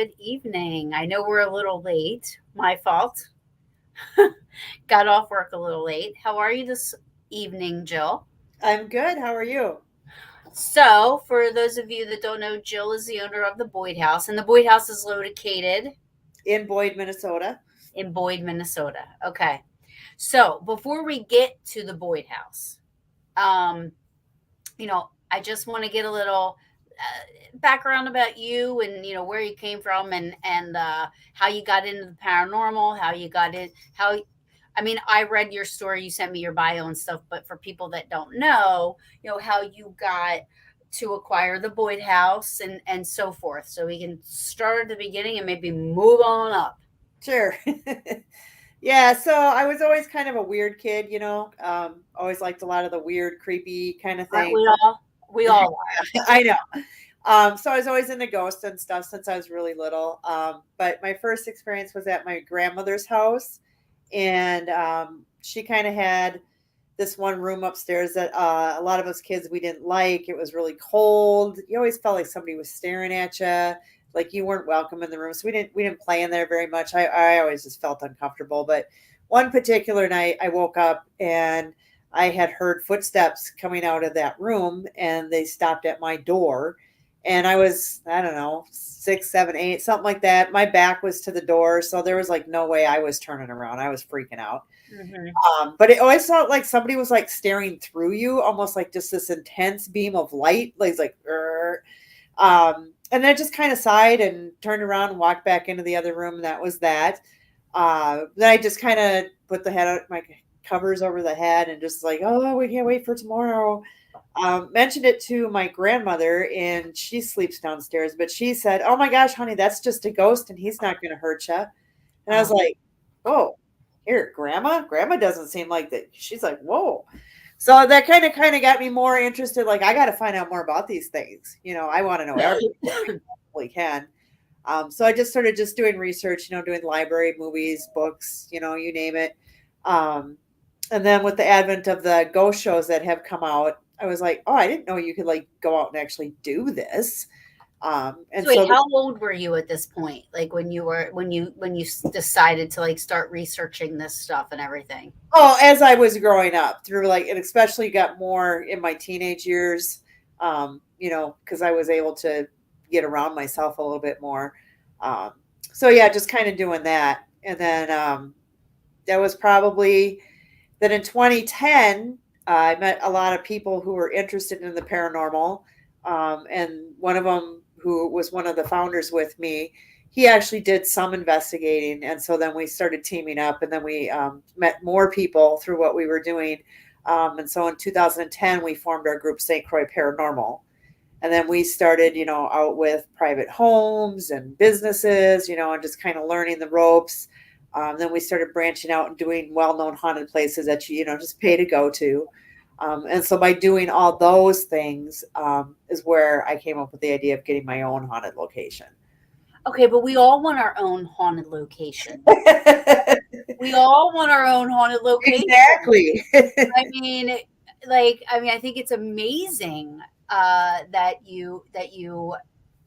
good evening. I know we're a little late. My fault. Got off work a little late. How are you this evening, Jill? I'm good. How are you? So, for those of you that don't know, Jill is the owner of the Boyd House, and the Boyd House is located In Boyd, Minnesota. in Boyd, Minnesota. Okay. So, before we get to the Boyd House, um, I just want to get a little background about you and where you came from and how you got into the paranormal, how you got in, how I mean, I read your story, you sent me your bio and stuff, but for people that don't know, how you got to acquire the Boyd House and so forth. So we can start at the beginning and maybe move on up. Sure. Yeah, so I was always kind of a weird kid, always liked a lot of the weird, creepy kind of Aren't things. we all I know. So I was always into ghosts and stuff since I was really little. But my first experience was at my grandmother's house, and she kind of had this one room upstairs that a lot of us kids we didn't like. It was really cold. You always felt like somebody was staring at you, like you weren't welcome in the room. So we didn't play in there very much. I always just felt uncomfortable. But one particular night, I woke up and I had heard footsteps coming out of that room, and they stopped at my door. And I was, I don't know, 6, 7, 8, something like that. My back was to the door, so there was like no way I was turning around. I was freaking out. right. But it always felt like somebody was like staring through you, almost like just this intense beam of light. Like, it's like, "Grr." And then I just kind of sighed and turned around and walked back into the other room. And that was that. Then I just kind of put the head, my covers over the head, and just like, oh, we can't wait for tomorrow. Mentioned it to my grandmother, and she sleeps downstairs. But she said, "Oh my gosh, honey, that's just a ghost, and he's not going to hurt you." And I was Oh, like, "Oh, here, grandma. Grandma doesn't seem like that." She's like, "Whoa." So that kind of got me more interested. Like, I got to find out more about these things. I want to know everything I possibly can. So I just started just doing research. Doing library, movies, books. You name it. Um, and then with the advent of the ghost shows that have come out, I was like, "Oh, I didn't know you could like go out and actually do this." And so wait, so how old were you at this point? Like when you decided to like start researching this stuff and everything? Oh, as I was growing up through like, and especially got more in my teenage years, because I was able to get around myself a little bit more. Um, so yeah, just kind of doing that. And then that was probably then in 2010, I met a lot of people who were interested in the paranormal. And one of them, who was one of the founders with me, he actually did some investigating. And so then we started teaming up, and then we met more people through what we were doing. And so in 2010, we formed our group, St. Croix Paranormal. And then we started, out with private homes and businesses, and just kind of learning the ropes. Then we started branching out and doing well-known haunted places that just pay to go to. And so by doing all those things is where I came up with the idea of getting my own haunted location. Okay, but we all want our own haunted location. We all want our own haunted location. Exactly. I mean, I think it's amazing that you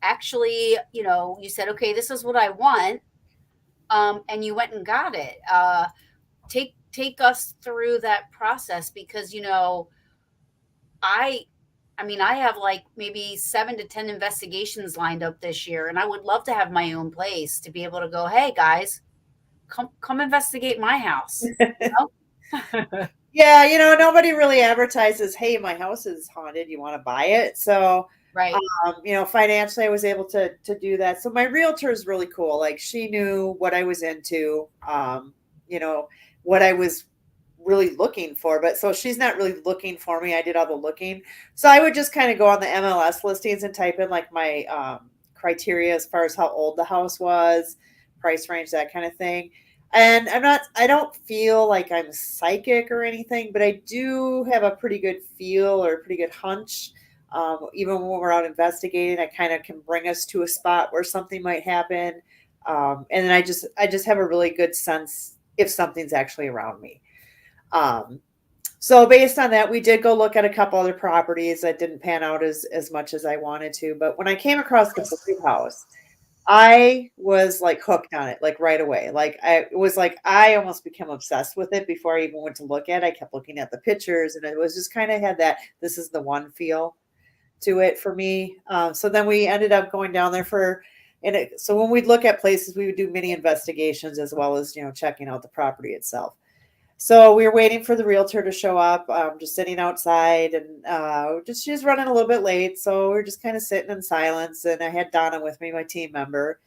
actually, you said, okay, this is what I want, and you went and got it. Take us through that process because I I mean, I have like maybe 7 to 10 investigations lined up this year, and I would love to have my own place to be able to go, hey guys, come investigate my house. You Yeah, nobody really advertises, "Hey, my house is haunted. You want to buy it?" So, Right. financially, I was able to do that. So my realtor is really cool. Like, she knew what I was into, you know, what I was really looking for. But so she's not really looking for me. I did all the looking. So I would just kind of go on the MLS listings and type in like my criteria as far as how old the house was, price range, that kind of thing. And I don't feel like I'm psychic or anything, but I do have a pretty good feel or a pretty good hunch. Even when we're out investigating, I kind of can bring us to a spot where something might happen. And then I just have a really good sense if something's actually around me. Um, so based on that, we did go look at a couple other properties that didn't pan out as much as I wanted to. But when I came across the Blue House, I was like hooked on it, like right away. Like it was like I almost became obsessed with it before I even went to look at it. I kept looking at the pictures, and it was just kind of had that this is the one feel to it for me. So then we ended up going down there so when we'd look at places, we would do mini investigations as well as checking out the property itself. So we were waiting for the realtor to show up, just sitting outside, and just she was running a little bit late, so we were just kind of sitting in silence. And I had Donna with me, my team member.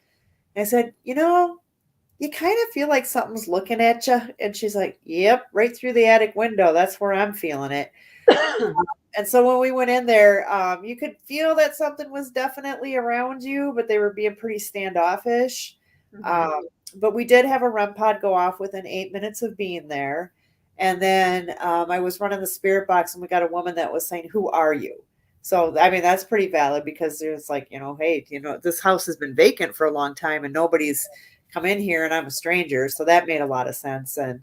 And I said, you kind of feel like something's looking at you, and she's like, "Yep, right through the attic window. That's where I'm feeling it." And so when we went in there, you could feel that something was definitely around you, but they were being pretty standoffish. Mhm. But we did have a REM pod go off within 8 minutes of being there. And then I was running the spirit box, and we got a woman that was saying, "Who are you?" So, I mean, that's pretty valid because there's like, hey, this house has been vacant for a long time and nobody's come in here, and I'm a stranger. So that made a lot of sense. And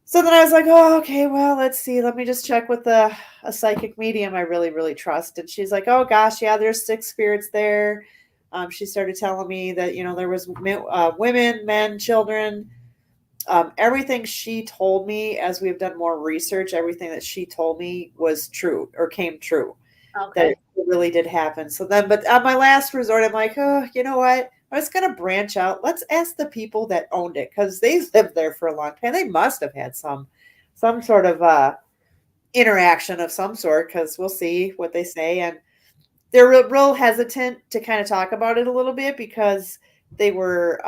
so then I was like, oh, okay, well, let's see. Let me just check with a psychic medium I really, really trust. And she's like, oh gosh, yeah, there's 6 spirits there. She started telling me that, there was women, men, children. Everything she told me as we've done more research, everything that she told me was true or came true, that Okay. it really did happen. So then, but on my last resort, I'm like, oh, you know what? I was going to branch out. Let's ask the people that owned it because they lived there for a long time. They must have had some sort of interaction of some sort because we'll see what they say. And they're real hesitant to kind of talk about it a little bit because they were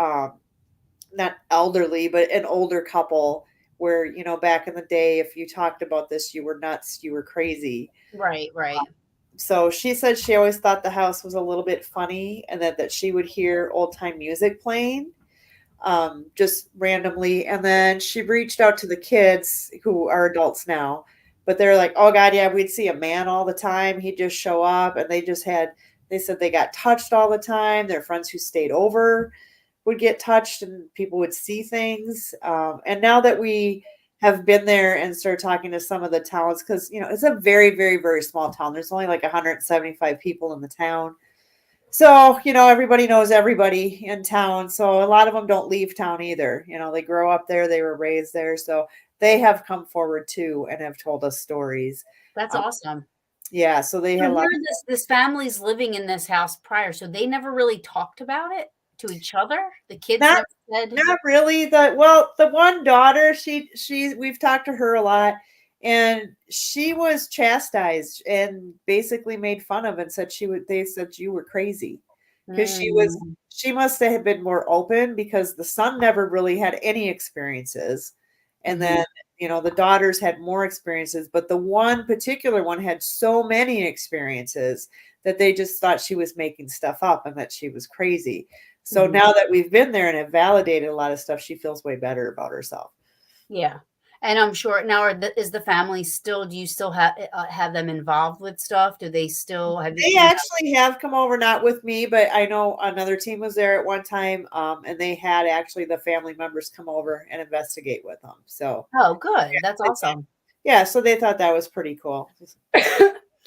not elderly, but an older couple where, back in the day, if you talked about this, you were nuts, you were crazy. Right, right. So she said she always thought the house was a little bit funny, and that she would hear old time music playing just randomly. And then she reached out to the kids who are adults now, but they're like, oh God, yeah, we'd see a man all the time. He'd just show up, and they said they got touched all the time. Their friends who stayed over would get touched, and people would see things. And now that we have been there and started talking to some of the towns, because it's a very, very, very small town. There's only like 175 people in the town. So, everybody knows everybody in town. So a lot of them don't leave town either. They grow up there, they were raised there. So they have come forward too and have told us stories. That's Um, awesome. yeah, so they So had a lot. here this family's living in this house prior, so they never really talked about it to each other? The kids Not never said. not really. The one daughter, we've talked to her a lot, and she was chastised and basically made fun of and said they said you were crazy because Mm, she must have been more open because the son never really had any experiences. And mhm, then, the daughters had more experiences, but the one particular one had so many experiences that they just thought she was making stuff up and that she was crazy. So mhm. now that we've been there and have validated a lot of stuff, she feels way better about herself. Yeah, and I'm sure now is the family still do you still have them involved with stuff? Do they still have They you actually have come over, not with me, but I know another team was there at one time, and they had actually the family members come over and investigate with them. So, Oh, good, that's they thought, awesome. yeah, so they thought that was pretty cool.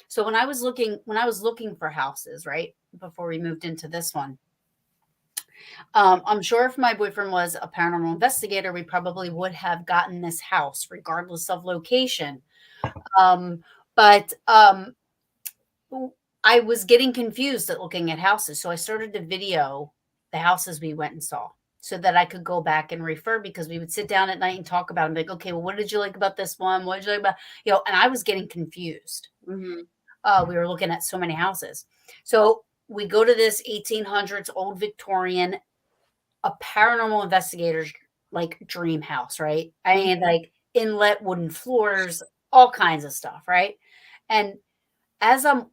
So when I was looking for houses, right, before we moved into this one, I'm sure if my boyfriend was a paranormal investigator, we probably would have gotten this house regardless of location. Um, but I was getting confused at looking at houses, so I started to video the houses we went and saw so that I could go back and refer because we would sit down at night and talk about them. Like, okay, well, what did you like about this one? What did you like about, and I was getting confused. Hmm. We were looking at so many houses. So we go to this 1800s old Victorian, a paranormal investigator's like dream house, right? I mean, Hmm. like inlet wooden floors, all kinds of stuff, right? And as I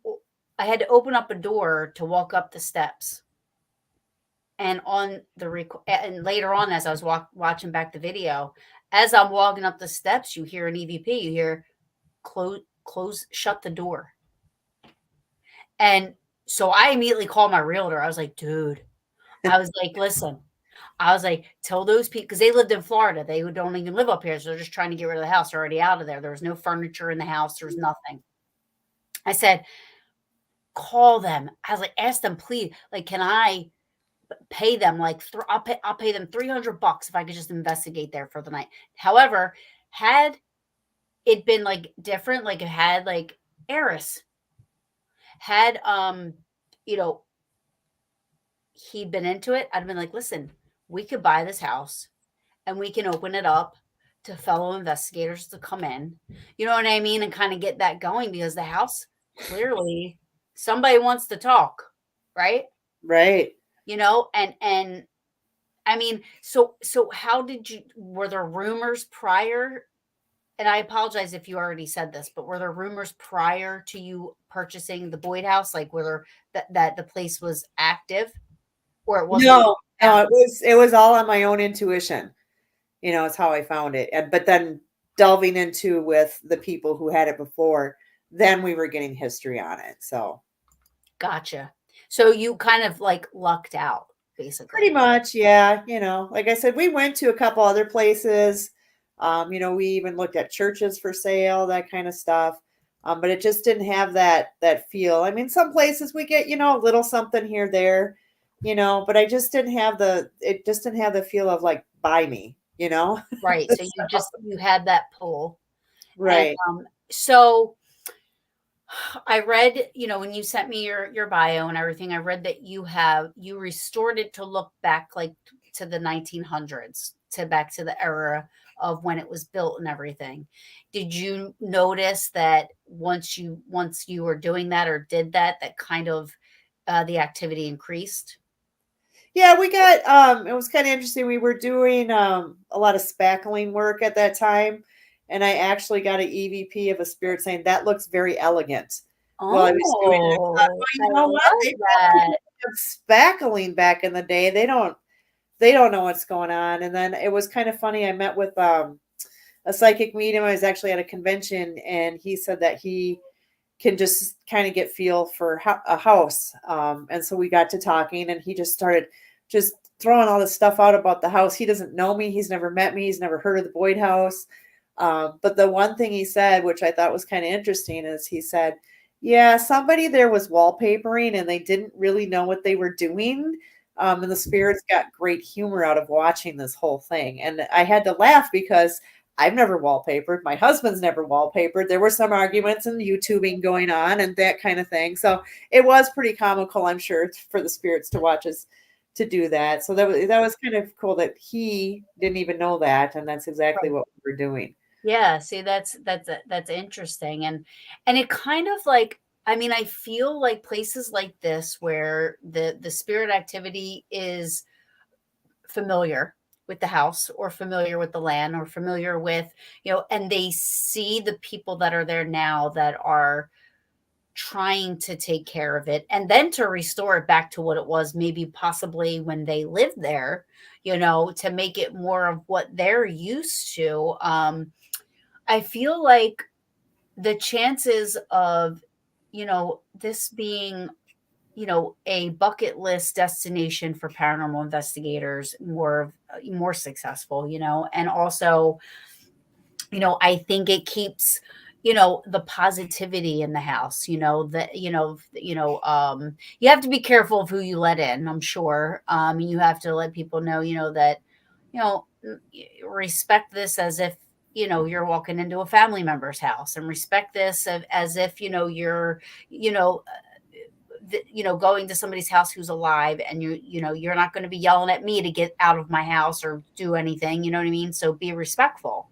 had to open up a door to walk up the steps. And on the and later on, as I was watching back the video, as I'm walking up the steps, you hear an EVP. You hear close, shut the door. And so I immediately called my realtor. I was like, dude, I was like, listen, I was like, tell those people because they lived in Florida. They don't even live up here. So they're just trying to get rid of the house. They're already out of there. There was no furniture in the house. There was nothing. I said, call them. I was like, ask them, please. Like, can I pay them like I'll pay them $300 if I could just investigate there for the night. However, had it been like different, like it had like Eris had you know he'd been into it, I'd have been like, listen, we could buy this house and we can open it up to fellow investigators to come in. You know what I mean? And kind of get that going because the house clearly somebody wants to talk, right? Right. And I mean, so how did you were there rumors prior? And I apologize if you already said this, but were there rumors prior to you purchasing the Boyd house? Like whether that the place was active or it wasn't No, no, active? it was all on my own intuition. It's how I found it. And but then delving into with the people who had it before, then we were getting history on it. So Gotcha. So you kind of like lucked out, pretty basically. much, yeah. Like I said, we went to a couple other places. We even looked at churches for sale, that kind of stuff. But it just didn't have that feel. I mean, some places we get, a little something here, there, but I just didn't have it just didn't have the feel of like buy me. Right. So you had that pull. And Right. so I read, when you sent me your bio and everything, I read that you restored it to look back like to the 1900s, to back to the era of when it was built and everything. Did you notice that once you were doing that or did that, that kind of the activity increased? Yeah, we got it was kind of interesting. We were doing a lot of spackling work at that time, and I actually got an EVP of a spirit saying that looks very elegant while I was doing it. I thought, Oh, well, I you know what? love They probably that. did spackling back in the day. They don't know what's going on. And then it was kind of funny. I met with a psychic medium. I was actually at a convention, and he said that he can just kind of get feel for a house. And so we got to talking, and he just started just throwing all this stuff out about the house. He doesn't know me. He's never met me. He's never heard of the Boyd house. But the one thing he said, which I thought was kind of interesting, is he said, yeah, somebody there was wallpapering and they didn't really know what they were doing. And the spirits got great humor out of watching this whole thing. And I had to laugh because I've never wallpapered. My husband's never wallpapered. There were some arguments and YouTubing going on and that kind of thing. So it was pretty comical, I'm sure, for the spirits to watch us to do that. So that was kind of cool that he didn't even know that, and that's exactly Right. what we were doing. Yeah, see, that's interesting, and it kind of like, I mean, I feel like places like this where the spirit activity is familiar with the house or familiar with the land or familiar with, and they see the people that are there now that are trying to take care of it and then to restore it back to what it was maybe possibly when they lived there, to make it more of what they're used to. I feel like the chances of, this being, a bucket list destination for paranormal investigators more successful, and also, I think it keeps, the positivity in the house, that, you have to be careful of who you let in, I'm sure. You have to let people know, that, you know, respect this as if, you're walking into a family member's house, and respect this as if, you're, you know, going to somebody's house who's alive, and you're not going to be yelling at me to get out of my house or do anything, you know what I mean? So be respectful.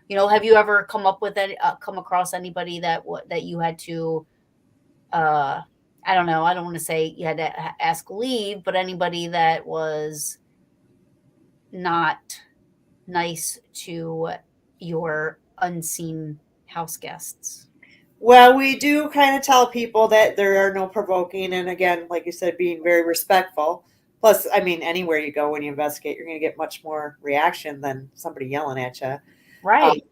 Have you ever come across anybody that you had to, uh, I don't know, I don't want to say you had to ask leave, but anybody that was not nice to your unseen house guests? Well, we do kind of tell people that there are no provoking, and again, like you said, being very respectful. Plus, I mean, anywhere you go when you investigate, you're going to get much more reaction than somebody yelling at you. Right.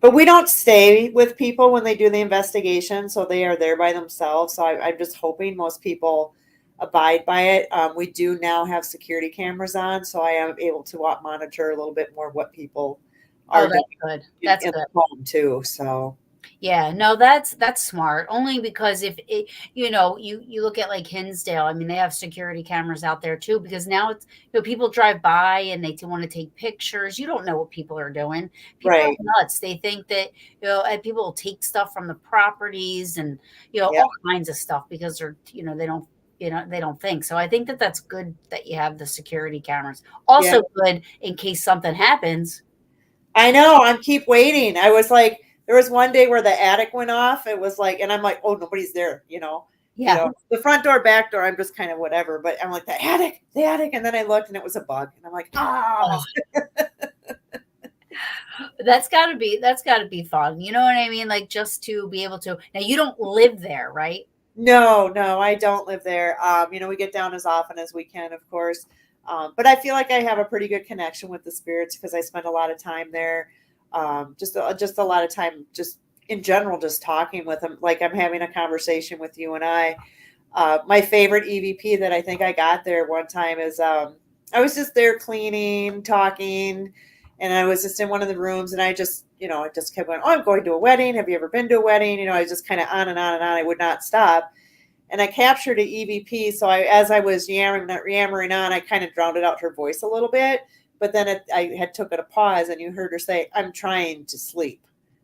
But we don't stay with people when they do the investigation, so they are there by themselves. So I'm just hoping most people abide by it. We do now have security cameras on, so I am able to monitor a little bit more what people Oh, are doing that's good. in That's the good. home too. So Yeah, no, that's smart. Only because if it, you look at like Hinsdale. I mean, they have security cameras out there too. Because now it's people drive by and they want to take pictures. You don't know what people are doing. People are Right. nuts. They think that and people will take stuff from the properties and Yeah. all kinds of stuff because they're they don't think. So I think that that's good that you have the security cameras. Yeah. Also good in case something happens. I know. I'm keep waiting. I was like, there was one day where the attic went off. It was like, and I'm like, oh, nobody's there. Yeah. The front door, back door. I'm just kind of whatever. But I'm like the attic, and then I looked and it was a bug, and I'm like, ah. That's gotta be fun. You know what I mean? Like just to be able to now you don't live there, right? No, no, I don't live there. We get down as often as we can, of course. But I feel like I have a pretty good connection with the spirits because I spend a lot of time there. Just a lot of time, just in general, just talking with them. Like I'm having a conversation with you and I. My favorite EVP that I think I got there one time is I was just there cleaning, talking, and I was just in one of the rooms, and I just kept going. Oh, I'm going to a wedding. Have you ever been to a wedding? I was just kind of on and on and on. I would not stop, and I captured a EVP. So as I was yammering on, I kind of drowned out her voice a little bit. But then I had took it a pause, and you heard her say, "I'm trying to sleep."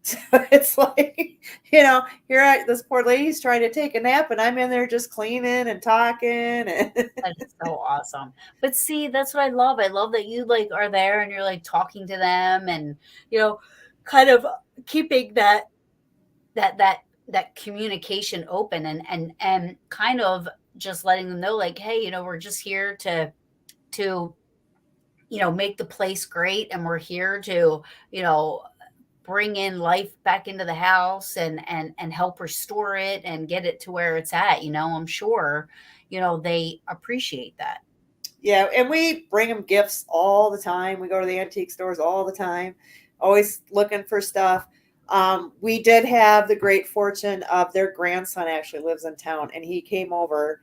So it's like, this poor lady's trying to take a nap, and I'm in there just cleaning and talking. And That is so awesome. But see, that's what I love. I love that you like are there and you're like talking to them and you know, kind of keeping that that that communication open and kind of just letting them know like, hey, we're just here to make the place great and we're here to, you know, bring in life back into the house and help restore it and get it to where it's at. I'm sure they appreciate that. yeah, and we bring them gifts all the time. We go to the antique stores all the time, always looking for stuff. We did have the great fortune of their grandson actually lives in town, and he came over.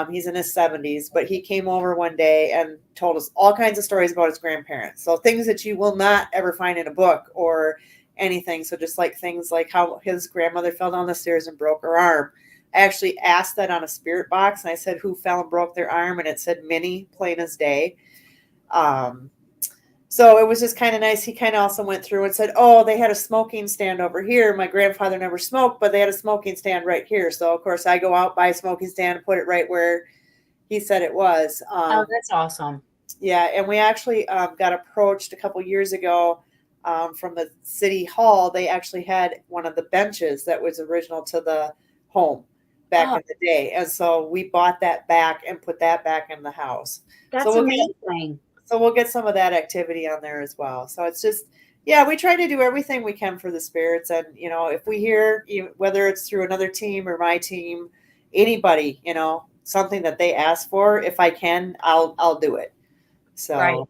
He's in his 70s, but he came over one day and told us all kinds of stories about his grandparents. So things that you will not ever find in a book or anything. So just like things like how his grandmother fell down the stairs and broke her arm. I actually asked that on a spirit box, and I said, "Who fell and broke their arm?" And it said Minnie, plain as day. Um, so it was just kind of nice. He kind of also went through and said, "Oh, they had a smoking stand over here. My grandfather never smoked, but they had a smoking stand right here." So of course, I go out, buy a smoking stand, and put it right where he said it was. Oh, that's awesome. Yeah, and we actually got approached a couple years ago from the city hall. They actually had one of the benches that was original to the home back Oh, in the day, and so we bought that back and put that back in the house. So that's amazing. we'll get some of that activity on there as well. So it's just, yeah, we try to do everything we can for the spirits, and if we hear, whether it's through another team or my team, anybody, something that they ask for, if I can, I'll do it. Right. So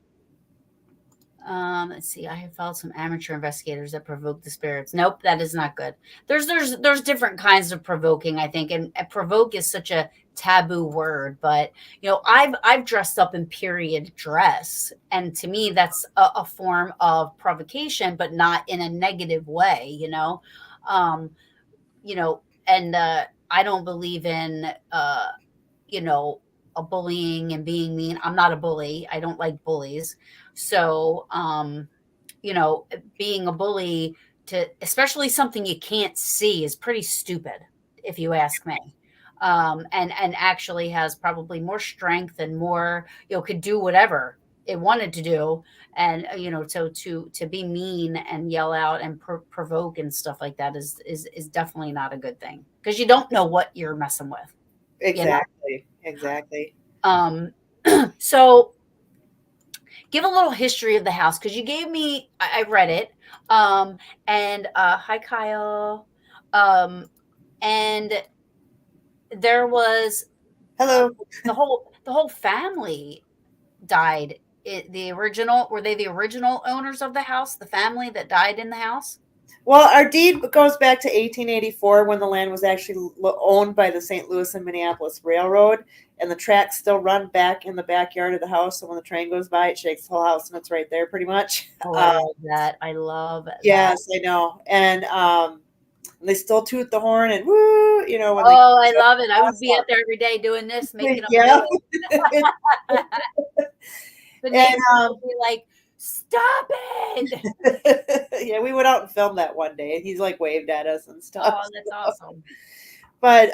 Let's see. I have followed some amateur investigators that provoke the spirits. Nope, that is not good. There's different kinds of provoking, I think, and provoke is such a taboo word. But I've dressed up in period dress, and to me, that's a form of provocation, but not in a negative way. Um, and I don't believe in you know, a bullying and being mean. I'm not a bully. I don't like bullies. So, being a bully to especially something you can't see is pretty stupid, if you ask me. And actually has probably more strength and more, could do whatever it wanted to do. And so to be mean and yell out and provoke and stuff like that is definitely not a good thing because you don't know what you're messing with. You know exactly, exactly. um, so give a little history of the house because you gave me, I read it. And hi, Kyle. Um, and there was uh, Hello. the whole family died. Were they the original owners of the house? The family that died in the house? Well, our deed goes back to 1884 when the land was actually owned by the St. Louis and Minneapolis Railroad, and the tracks still run back in the backyard of the house. So when the train goes by, it shakes the whole house, and it's right there, pretty much. Oh, I love that. I love that. Yes, I know. And And they still toot the horn and woo, you know, when they Oh, I love it. I would be out there every day doing this, making them yeah. do it. The And neighbors would be like, "Stop it!" yeah, we went out and filmed that one day, and he's like waved at us and stuff. Oh, that's awesome. But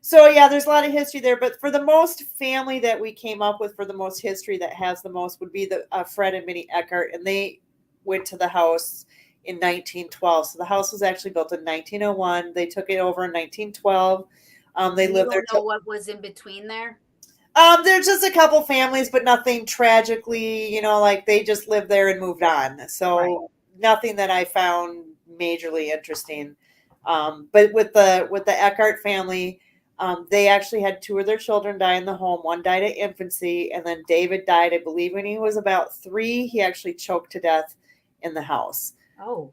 so yeah, there's a lot of history there. But for the most family that we came up with, for the most history that has the most, would be the Fred and Minnie Eckhart, and they went to the house in 1912. So the house was actually built in 1901. They took it over in 1912. They You lived there. don't know what was in between there? There's just a couple families, but nothing tragically, you know, like they just lived there and moved on. So Right. nothing that I found majorly interesting. But with the Eckhart family, they actually had two of their children die in the home. One died at infancy, and then David died, I believe, when he was about 3. He actually choked to death in the house. Oh,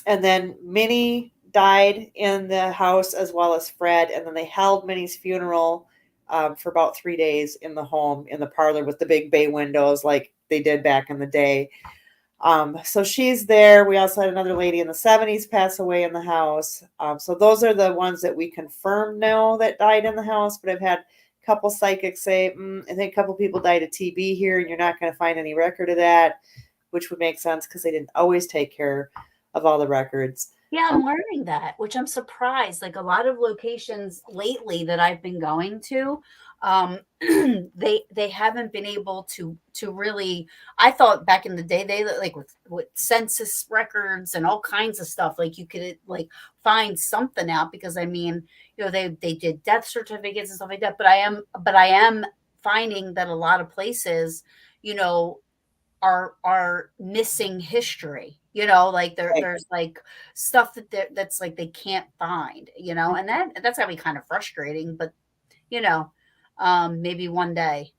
And then Minnie died in the house as well as Fred, and then they held Minnie's funeral for about 3 days in the home, in the parlor with the big bay windows like they did back in the day. So she's there. We also had another lady in the 70s pass away in the house. So those are the ones that we confirmed now that died in the house. But I've had a couple psychics say, I think a couple people died of TB here, and you're not going to find any record of that, which would make sense because they didn't always take care of all the records. yeah, I'm learning that, which I'm surprised. Like a lot of locations lately that I've been going to, they haven't been able to really. I thought back in the day they like with census records and all kinds of stuff. Like you could like find something out because I mean, you know, they did death certificates and stuff like that. But I am finding that a lot of places, you know, are missing history, you know, like Right. there's like stuff that's like they can't find, you know, and that's gotta be kind of frustrating, but you know, maybe one day.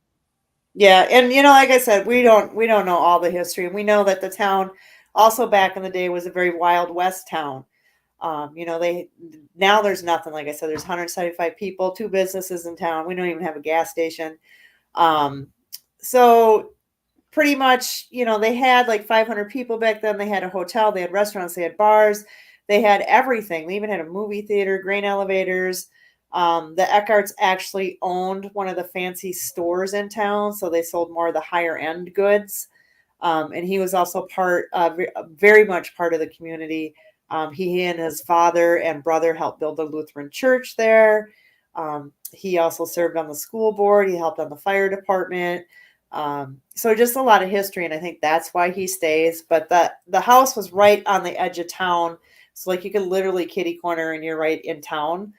Yeah, and you know, like I said, we don't know all the history, and we know that the town also back in the day was a very Wild West town. You know, they now there's nothing. Like I said, there's 175 people, 2 businesses in town. We don't even have a gas station. Um, so pretty much, you know, they had like 500 people back then. They had a hotel, they had restaurants, they had bars, they had everything. They even had a movie theater, grain elevators. The Eckharts actually owned one of the fancy stores in town, so they sold more of the higher end goods. And he was also very much part of the community. He and his father and brother helped build the Lutheran church there. He also served on the school board. He helped on the fire department. So just a lot of history, and I think that's why he stays. But the house was right on the edge of town, so like you could literally kitty corner, and you're right in town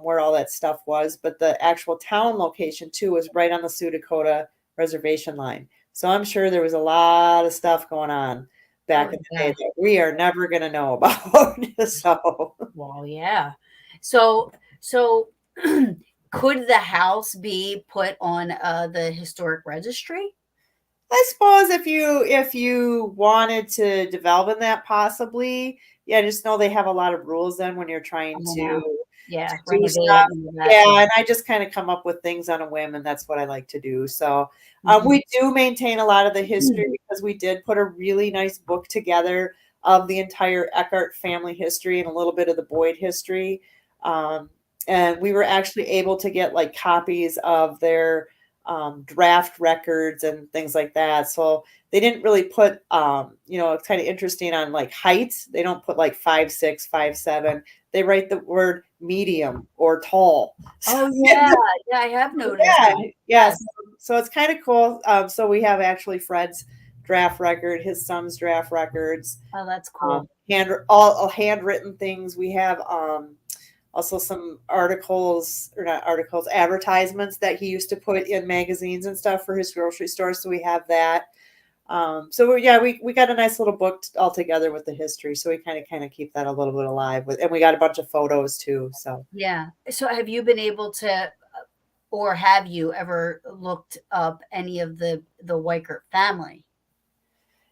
where all that stuff was. But the actual town location too was right on the Sioux Dakota reservation line. So I'm sure there was a lot of stuff going on Oh back in the day yeah. that we are never going to know about. So Well, yeah. So could the house be put on the historic registry? I suppose if you wanted to develop in that, possibly, yeah. Just know they have a lot of rules then when you're I trying don't to know. Yeah, do renovate stuff. it and all that. Yeah. Yeah, and I just kind of come up with things on a whim, and that's what I like to do. So Mhm. we do maintain a lot of the history because we did put a really nice book together of the entire Eckhart family history and a little bit of the Boyd history. Um, and we were actually able to get like copies of their draft records and things like that. So they didn't really put, you know, it's kind of interesting on like height. They don't put like 5'6", 5'7". They write the word medium or tall. Oh yeah, yeah, I have noticed Yeah, that. yes. Yes. So it's kind of cool. So we have actually Fred's draft record, his son's draft records, Oh, that's cool. all handwritten things. We have also some articles, or not articles, advertisements that he used to put in magazines and stuff for his grocery store. So we have that. So yeah, we got a nice little book all together with the history. So we kind of keep that a little bit alive with, and we got a bunch of photos too. So Yeah. So have you been able to, or have you ever looked up any of the Weichert family?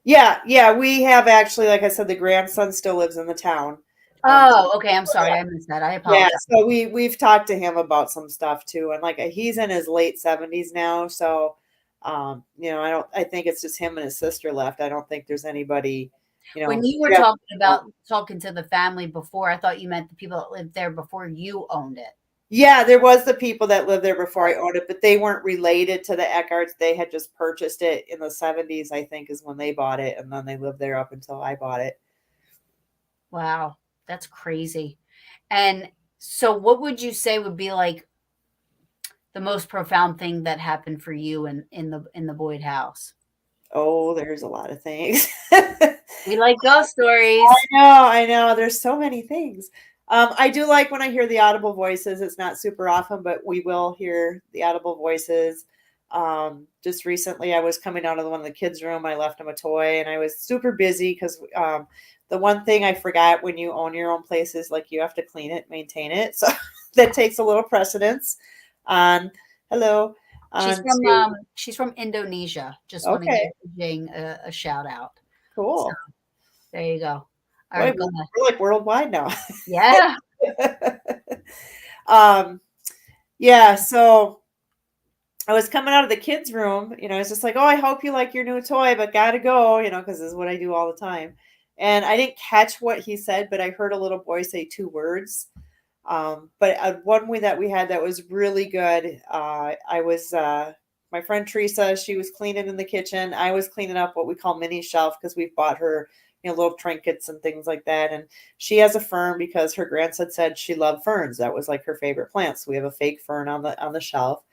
yeah, we have actually, like I said, the grandson still lives in the town. Um, Oh, okay. I'm sorry, I missed that. I yeah, apologize. so we've talked to him about some stuff too, and like he's in his late 70s now, so you know, I think it's just him and his sister left. I don't think there's anybody You When know, you were yeah. talking to the family before, I thought you meant the people that lived there before you owned it. Yeah, there was the people that lived there before I owned it, but they weren't related to the Eckharts. They had just purchased it in the 70s, I think, is when they bought it, and then they lived there up until I bought it. Wow, that's crazy. And so what would you say would be like the most profound thing that happened for you in the Boyd house? Oh, there's a lot of things. We like ghost stories. I know. There's so many things. I do like when I hear the audible voices. It's not super often, but we will hear the audible voices. Just recently, I was coming out of one of the kids' room. I left them a toy, and I was super busy because the one thing I forgot when you own your own place is like you have to clean it, maintain it. So that takes a little precedence. On hello. On to She's from Indonesia. Just want to okay, give Jing a shout out. So cool. there you go. All Boy, right, go ahead. we're like worldwide now. Yeah. um, yeah, so I was coming out of the kids' room, you know, it's just like, oh, I hope you like your new toy, but gotta go, you know, because this is what I do all the time. And I didn't catch what he said, but I heard a little boy say two words. But one way that we had that was really good. I was my friend Teresa. She was cleaning in the kitchen. I was cleaning up what we call mini shelf because we've bought her, you know, little trinkets and things like that. And she has a fern because her grandson said she loved ferns. That was like her favorite plant. So we have a fake fern on the shelf.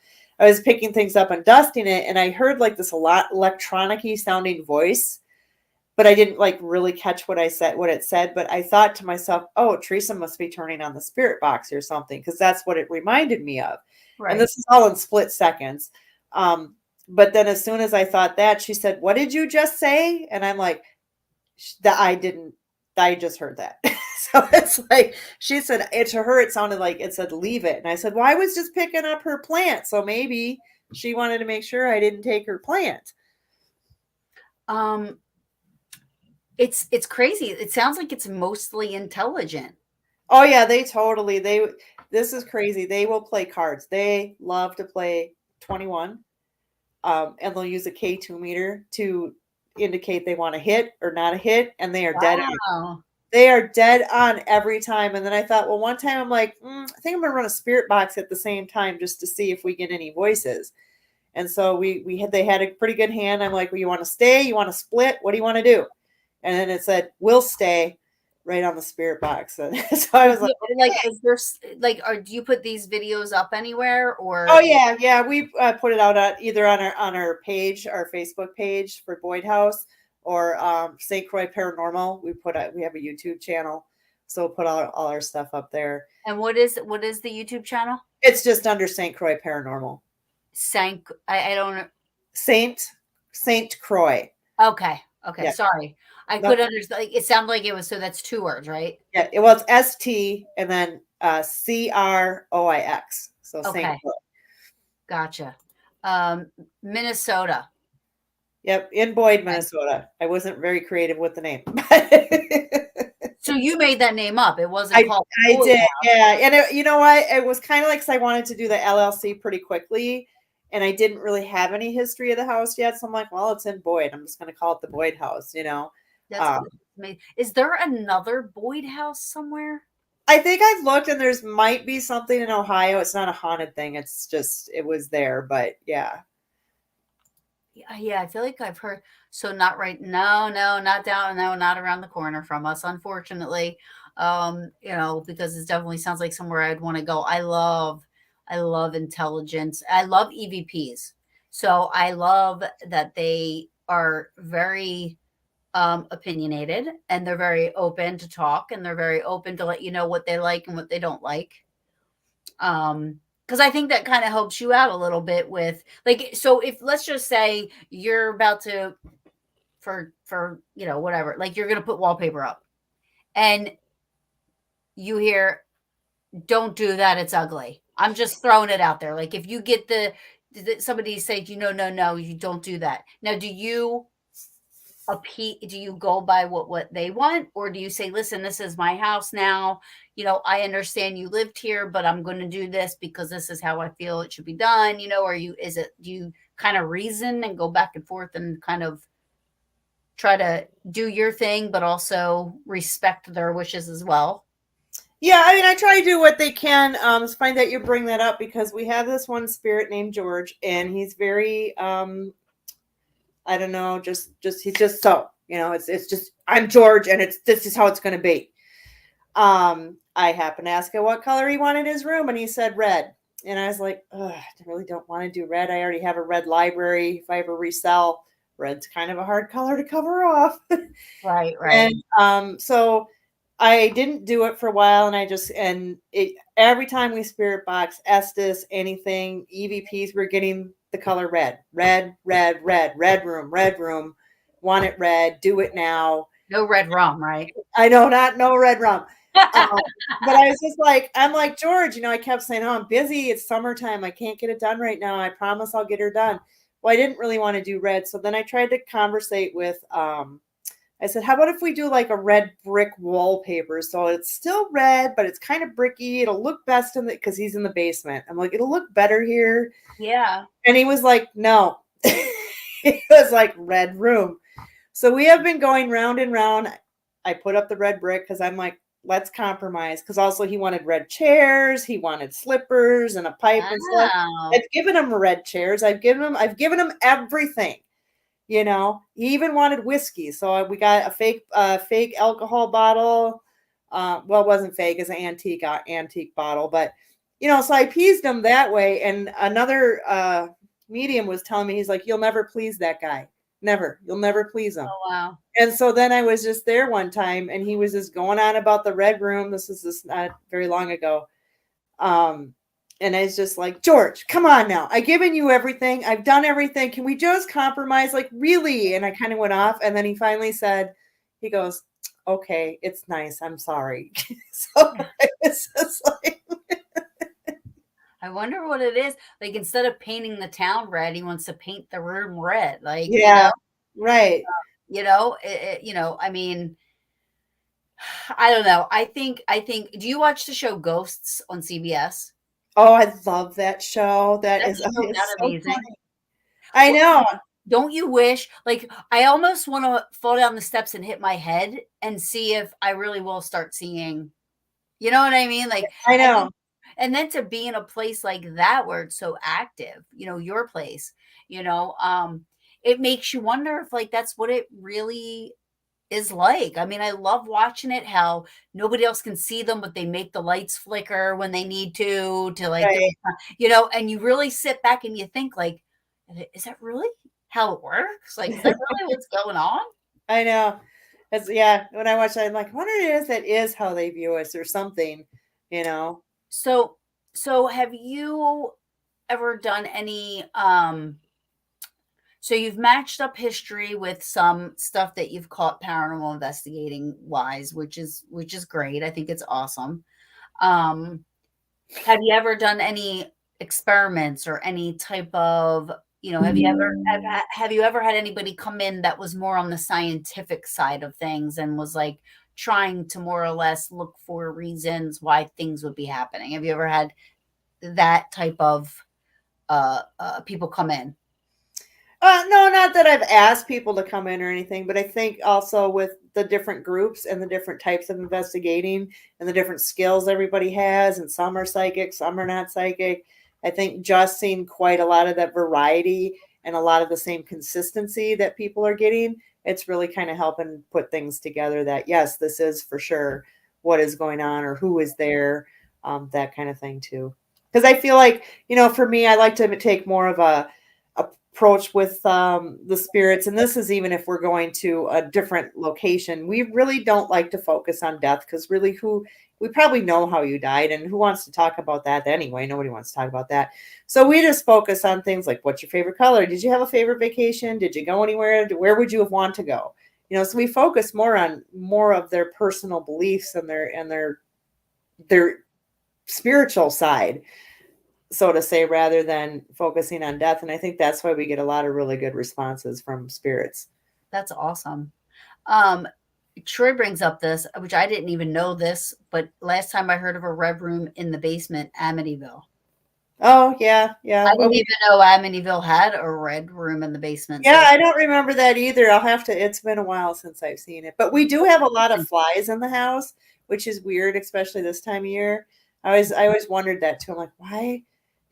I was picking things up and dusting it, and I heard like this a lot electronic-y sounding voice, but I didn't like really catch what it said. But I thought to myself, oh, Teresa must be turning on the spirit box or something, because that's what it reminded me of. And Right. this is all in split seconds. But then as soon as I thought that, she said, what did you just say? And I'm like, that I just heard that. So it's like she said it to her, it sounded like it said leave it. And I said, well, I was just picking up her plant. So maybe she wanted to make sure I didn't take her plant. Um, it's crazy. It sounds like it's mostly intelligent. Oh yeah, they this is crazy. They will play cards. They love to play 21. And they'll use a K2 meter to indicate they want a hit or not a hit, and they are dead on. Wow. They are dead on every time. And then I thought, well, one time I'm like, I think I'm gonna run a spirit box at the same time just to see if we get any voices. And so they had a pretty good hand. I'm like, well, you want to stay? You want to split? What do you want to do? And then it said, we'll stay right on the spirit box. And so I was like, Like, okay. is there like, or do you put these videos up anywhere Oh or? yeah, yeah. We put it out either on our page, our Facebook page for Boyd House, or St. Croix Paranormal. We have a YouTube channel, so we'll put all our stuff up there. And what is the YouTube channel? It's just under St. Croix Paranormal. Sank. I don't. Saint Croix. Okay. Okay. Yeah. Sorry. I No, could understand. Like, it sounded like it was. So that's two words, right? yeah. It was ST and then CROIX. So Saint Okay. Croix. Gotcha. Minnesota. Yep, in Boyd, Okay. Minnesota. I wasn't very creative with the name. So you made that name up. It wasn't I called I Boyd did, House. yeah, and you know what? It was kind of like 'cause I wanted to do the LLC pretty quickly, and I didn't really have any history of the house yet. So I'm like, well, it's in Boyd. I'm just going to call it the Boyd House. You know, That's um, amazing. Is there another Boyd House somewhere? I think I've looked, and there's might be something in Ohio. It's not a haunted thing. It's just it was there, but yeah. Yeah, I feel like I've heard. So not right. No, no, not down. No, not around the corner from us, unfortunately. Because it definitely sounds like somewhere I'd want to go. I love intelligence. I love EVPs. So I love that they are very opinionated and they're very open to talk and they're very open to let you know what they like and what they don't like. Because I think that kind of helps you out a little bit with like, so if let's just say you're about to for whatever, like you're gonna put wallpaper up and you hear, don't do that, it's ugly. I'm just throwing it out there. Like if you get somebody say, no, no, you don't do that. Now, do you go by what they want, or do you say, listen, this is my house now, I understand you lived here, but I'm going to do this because this is how I feel it should be done, or do you kind of reason and go back and forth and kind of try to do your thing, but also respect their wishes as well? Yeah, I mean, I try to do what they can. It's fine that you bring that up because we have this one spirit named George, and he's very, I don't know, he's just so, it's just I'm George, and this is how it's going to be. I happened to ask him what color he wanted his room, and he said red. And I was like, I really don't want to do red. I already have a red library. If I ever resell, red's kind of a hard color to cover off. Right, right. And so I didn't do it for a while, and every time we spirit box Estes, anything, EVPs, we're getting the color red, red, red, red, red room, want it red, do it now. No red rum, right? I know, no red rum. But I was just like, I'm like, George, I kept saying, oh, I'm busy. It's summertime. I can't get it done right now. I promise I'll get her done. Well, I didn't really want to do red. So then I tried to conversate with, I said, how about if we do like a red brick wallpaper? So it's still red, but it's kind of bricky. It'll look best because he's in the basement. I'm like, it'll look better here. Yeah. And he was like, no. It was like red room. So we have been going round and round. I put up the red brick because I'm like, let's compromise. Because also he wanted red chairs, he wanted slippers and a pipe and stuff. I've given him red chairs. I've given him everything. He even wanted whiskey. So we got a fake alcohol bottle. Well, it wasn't fake; it's an antique bottle. But so I appeased him that way. And another medium was telling me, he's like, "You'll never please that guy. Never. You'll never please him." Oh, wow. And so then I was just there one time, and he was just going on about the red room. This was just not very long ago. And I was just like, George, come on now. I've given you everything. I've done everything. Can we just compromise? Like, really? And I kind of went off. And then he finally said, he goes, okay, it's nice. I'm sorry. So it's just like, I wonder what it is. Like, instead of painting the town red, he wants to paint the room red. Like, yeah, right. I mean, I don't know. I think, do you watch the show Ghosts on CBS? Oh, I love that show. That's Is so so amazing. funny. I know. Don't you wish, like, I almost want to fall down the steps and hit my head and see if I really will start seeing, you know what I mean? Like, I know. and then to be in a place like that where it's so active, your place, it makes you wonder if like that's what it really is like. I mean, I love watching it, how nobody else can see them, but they make the lights flicker when they need to like, Right. and you really sit back and you think like, is that really how it works? Like, is that really what's going on? I know. When I watch that, I'm like, I wonder if that is how they view us or something, So have you ever done any so you've matched up history with some stuff that you've caught paranormal investigating wise, which is great. I think it's awesome. Have you ever done any experiments or any type of, have you ever had anybody come in that was more on the scientific side of things and was like trying to more or less look for reasons why things would be happening? Have you ever had that type of people come in? No, not that I've asked people to come in or anything, but I think also with the different groups and the different types of investigating and the different skills everybody has, and some are psychic, some are not psychic. I think just seeing quite a lot of that variety and a lot of the same consistency that people are getting, it's really kind of helping put things together that, yes, this is for sure what is going on or who is there, that kind of thing too. Because I feel like, for me, I like to take more of a approach with the spirits, and this is even if we're going to a different location. We really don't like to focus on death because really we probably know how you died, and who wants to talk about that anyway? Nobody wants to talk about that. So we just focus on things like, what's your favorite color? Did you have a favorite vacation? Did you go anywhere? Where would you have want to go? So we focus more on more of their personal beliefs and their spiritual side, so to say, rather than focusing on death. And I think that's why we get a lot of really good responses from spirits. That's awesome. Troy brings up this, which I didn't even know this, but last time I heard of a red room in the basement, Amityville. Oh, yeah, yeah. I Well, didn't even know Amityville had a red room in the basement. yeah, So I don't remember that either. I'll have to, it's been a while since I've seen it. But we do have a lot of flies in the house, which is weird, especially this time of year. I always wondered that too. I'm like, why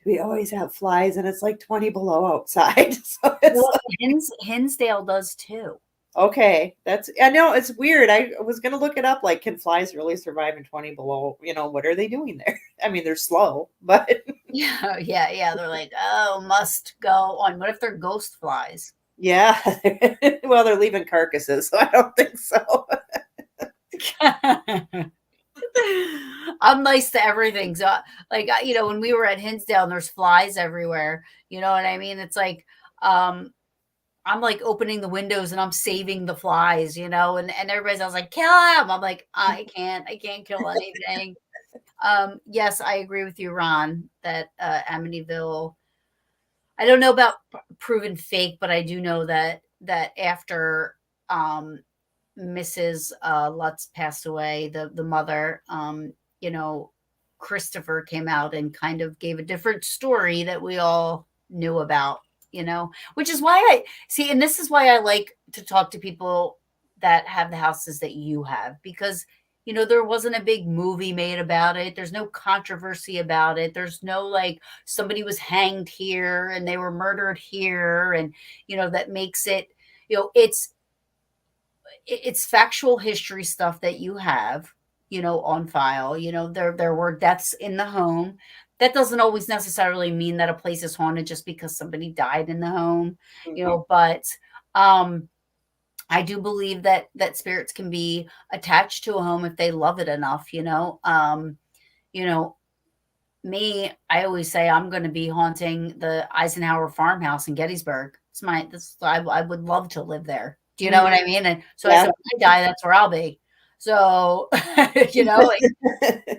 do we always have flies and it's like 20 below outside? So it's well, Hinsdale does too. okay. That's I know it's weird. I was gonna look it up. Like, can flies really survive in 20 below? What are they doing there? I mean, they're slow, but Yeah, yeah, yeah. They're like, oh, must go on. What if they're ghost flies? yeah. Well, they're leaving carcasses, so I don't think so. I'm nice to everything. So, like, when we were at Hinsdale and there's flies everywhere, you know what I mean? It's like, um, I'm like opening the windows and I'm saving the flies, and everybody's, I was like, kill them. I'm like, I can't kill anything. Yes, I agree with you, Ron, that Amityville, I don't know about proven fake, but I do know that after um, Mrs. Lutz passed away, the mother, you know, Christopher came out and kind of gave a different story that we all knew about, which is why I see, and this is why I like to talk to people that have the houses that you have, because there wasn't a big movie made about it. There's no controversy about it. There's no like somebody was hanged here and they were murdered here, and that makes it, it's factual history stuff that you have, on file. There were deaths in the home. That doesn't always necessarily mean that a place is haunted just because somebody died in the home, Mhm. but um I do believe that spirits can be attached to a home if they love it enough, you know, me, I always say I'm going to be haunting the Eisenhower farmhouse in Gettysburg. I would love to live there. Do you know what Mhm. I mean? And so I Yeah. said, when I die, that's where I'll be. So, like,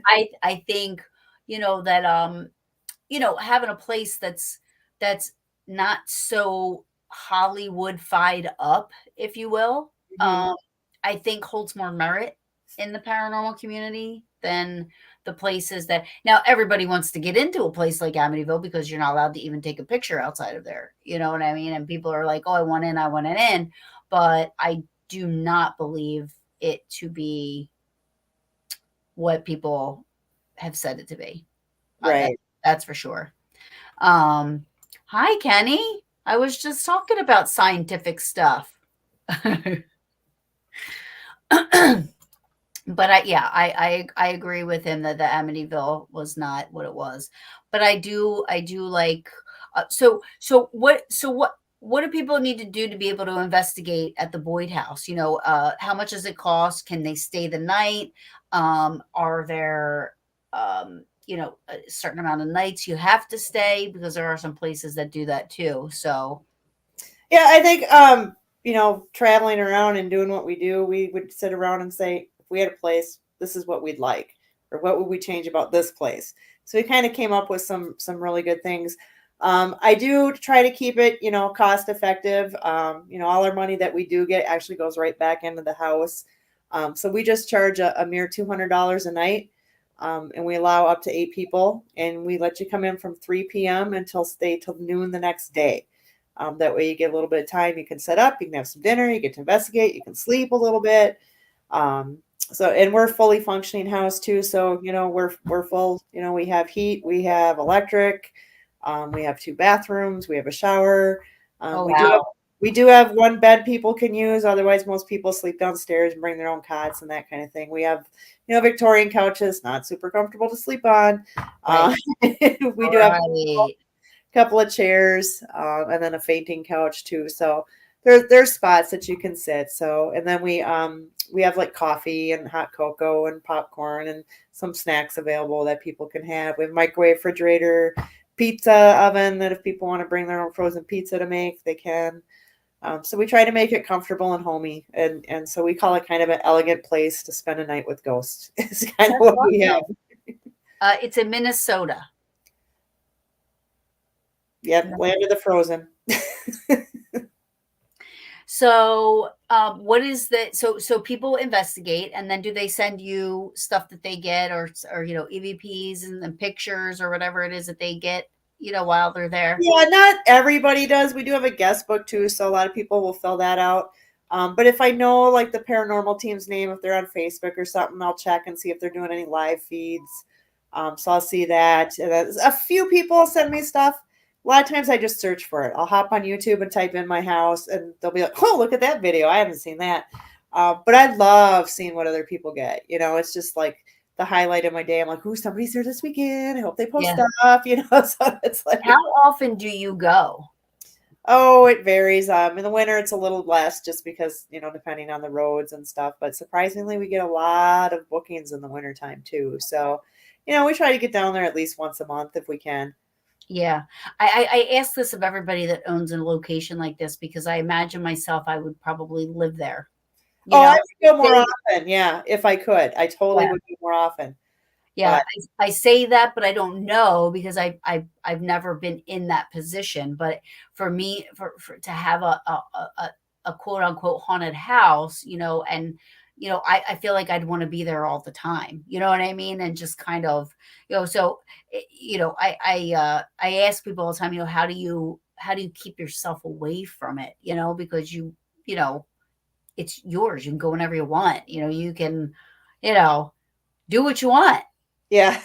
I think, that, having a place that's not so Hollywood-fied up, if you will, Mhm. I think holds more merit in the paranormal community than the places that now everybody wants to get into a place like Amityville because you're not allowed to even take a picture outside of there. You know what I mean? And people are like, "Oh, I want it in," but I do not believe it to be what people have said it to be. That Right. that's for sure. Um, Hi, Kenny. I was just talking about scientific stuff. But I agree with him that the Amityville was not what it was. But I do like what do people need to do to be able to investigate at the Boyd House? How much does it cost? Can they stay the night? Are there a certain amount of nights you have to stay, because there are some places that do that too. So Yeah, I think traveling around and doing what we do, we would sit around and say, if we had a place, this is what we'd like, or what would we change about this place. So we kind of came up with some really good things. I do try to keep it, cost effective. All our money that we do get actually goes right back into the house. So we just charge a mere $200 a night. And we allow up to 8 people, and we let you come in from 3 p.m. until stay till noon the next day. That way you get a little bit of time. You can set up, you can have some dinner, you get to investigate, you can sleep a little bit. And we're fully functioning house too. So, we're full, we have heat, we have electric, we have 2 bathrooms, we have a shower. Um, oh we do have wow. we do have one bed people can use. Otherwise, most people sleep downstairs and bring their own cots and that kind of thing. We have, Victorian couches, not super comfortable to sleep on. Right. We do have Right. couple of chairs, and then a fainting couch too. So there's spots that you can sit. So and then we have like coffee and hot cocoa and popcorn and some snacks available that people can have. We have microwave, refrigerator, pizza oven that if people want to bring their own frozen pizza to make, they can. So we try to make it comfortable and homey, and so we call it kind of an elegant place to spend a night with ghosts. It's kind of That's what we have. awesome. It's in Minnesota. Yep, land of the frozen. So, what is the so people investigate, and then do they send you stuff that they get, or EVPs and pictures or whatever it is that they get? while they're there. Yeah, not everybody does. We do have a guest book too, so a lot of people will fill that out. But if I know like the paranormal team's name, if they're on Facebook or something, I'll check and see if they're doing any live feeds. So I'll see that. And then a few people send me stuff. A lot of times I just search for it. I'll hop on YouTube and type in my house, and they'll be like, "Oh, look at that video! I haven't seen that." But I love seeing what other people get. It's just like the highlight of my day. I'm like, "Ooh, somebody's here this weekend. I hope they post Yeah. stuff." So it's like, How often do you go? oh, it varies. In the winter, it's a little less just because, depending on the roads and stuff. But surprisingly, we get a lot of bookings in the wintertime too. So, we try to get down there at least once a month if we can. Yeah. I ask this of everybody that owns a location like this because I imagine myself, I would probably live there. You Oh, I know, would go more they- often. Yeah, if I could. I totally yeah. would go more often. Yeah, But I say that, but I don't know because I've never been in that position. But for me, for to have a quote unquote haunted house, and I feel like I'd want to be there all the time. You know what I mean? And just kind of, so I ask people all the time, how do you keep yourself away from it? Because you know it's yours. You can go whenever you want. You can, do what you want. yeah.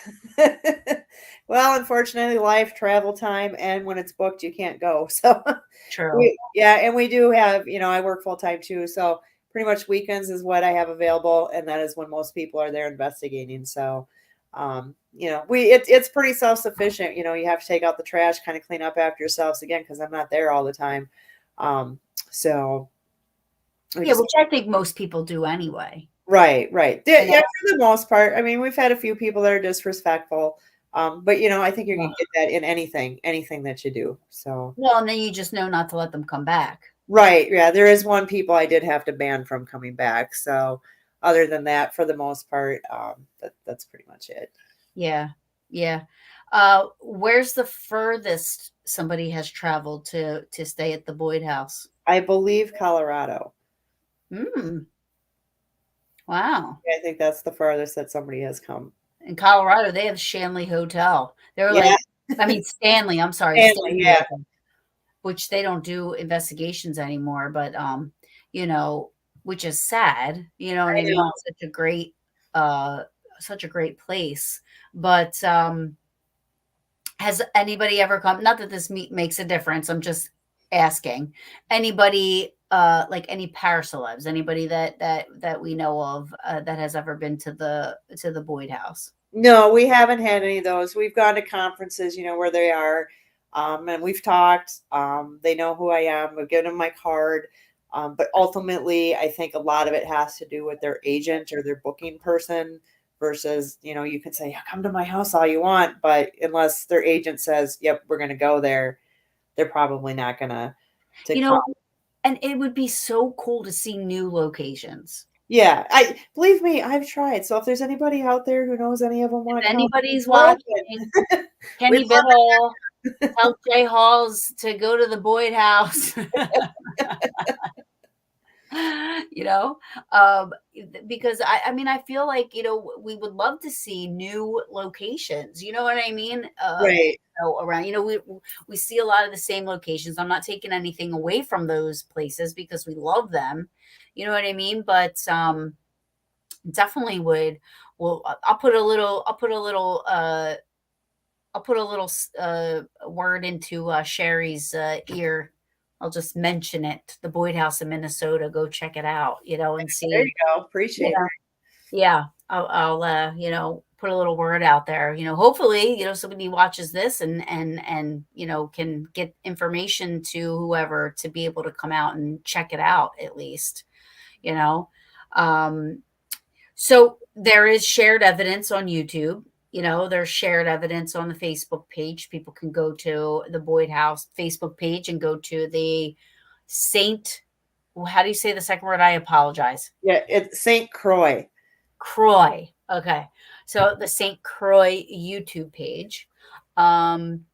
Well, unfortunately, life, travel time, and when it's booked, you can't go. So True. yeah, and we do have, I work full time too. So pretty much weekends is what I have available. And that is when most people are there investigating. So, it's pretty self sufficient. You have to take out the trash, kind of clean up after yourselves again, because I'm not there all the time. So we Yeah, just, which I think most people do anyway. right. You know? Yeah, for the most part. I mean, we've had a few people that are disrespectful. But I think you're gonna Well, get that in anything that you do. So and then you just know not to let them come back. right, yeah, there is one people I did have to ban from coming back. So other than that, for the most part, that's pretty much it. Yeah. Yeah. Where's the furthest somebody has traveled to stay at the Boyd House? I believe Colorado. Mm, wow. I think that's the farthest that somebody has come. In Colorado, they have Shanley Hotel. They're Yeah, like, I mean, Stanley, I'm sorry, Stanley, Stanley yeah, Hotel, which they don't do investigations anymore, but you know, which is sad, you know what I I mean? know. It's uh such a great place. But has anybody ever come, not that this makes a difference, I'm just asking. Anybody like any paracelebs, anybody that we know of that has ever been to the Boyd House? No, we haven't had any of those. We've gone to conferences, where they are, and we've talked. They know who I am. We've given them my card. But ultimately, I think a lot of it has to do with their agent or their booking person versus, you can say, "Yeah, come to my house all you want," but unless their agent says, "Yep, we're going to go there," they're probably not going to You come. know, and it would be so cool to see new locations. Yeah, I believe me, I've tried. So if there's anybody out there who knows any of them If want to come, anybody's we're watching, open. We Kenny love Biddle, tell Jay Halls to go to the Boyd House. you know um because I mean I feel like we would love to see new locations, you know what I mean, right. around, we see a lot of the same locations. I'm not taking anything away from those places because we love them, you know what I mean, but definitely would. Well, I'll put a little word into Sherry's ear. I'll just mention it. The Boyd House in Minnesota. Go check it out, and There you see. go. Appreciate Yeah, yeah. I'll put a little word out there. Hopefully, somebody watches this and can get information to whoever to be able to come out and check it out at least. You know, um, so there is shared evidence on YouTube. There's shared evidence on the Facebook page. People can go to the Boyd House Facebook page and go to the Saint. How do you say the second word? I apologize. Yeah, it's St. Croix. Croix. Okay. So the St. Croix YouTube page. Um,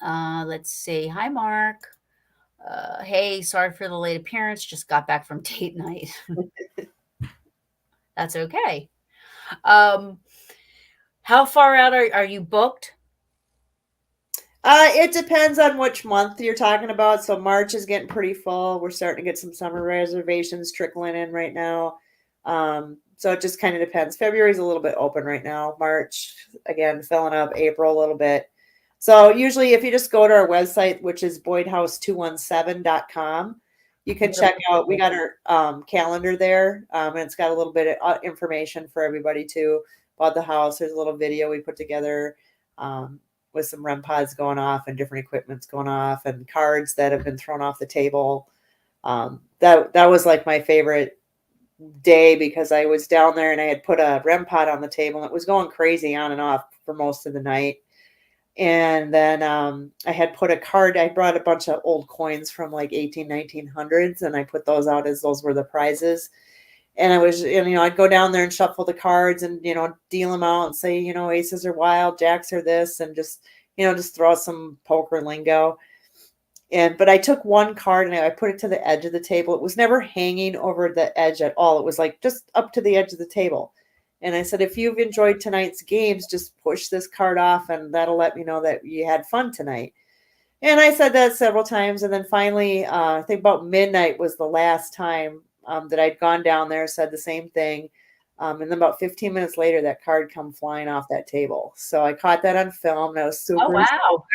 let's see. Hi, Mark. Hey, sorry for the late appearance. Just got back from date night. That's okay. Um, how far out are you booked? It depends on which month you're talking about. So March is getting pretty full. We're starting to get some summer reservations trickling in right now. So it just kind of depends. February's a little bit open right now. March, again, filling up. April a little bit. So usually if you just go to our website, which is boydhouse217.com, you can check out, we got our calendar there. And it's got a little bit of information for everybody too about the house. There's a little video we put together. With some REM pods going off and different equipments going off and cards that have been thrown off the table. That was like my favorite day because I was down there and I had put a REM pod on the table and it was going crazy on and off for most of the night. And then I had put a card. I brought a bunch of old coins from like 1900s and I put those out as those were the prizes. And I was, I'd go down there and shuffle the cards and, deal them out and say, aces are wild, jacks are this, and just, just throw some poker lingo. But I took one card and I put it to the edge of the table. It was never hanging over the edge at all. It was like just up to the edge of the table. And I said, if you've enjoyed tonight's games, just push this card off and that'll let me know that you had fun tonight. And I said that several times. And then finally, I think about midnight was the last time that I'd gone down there, said the same thing. And then about 15 minutes later, that card come flying off that table. So I caught that on film. And I was super, I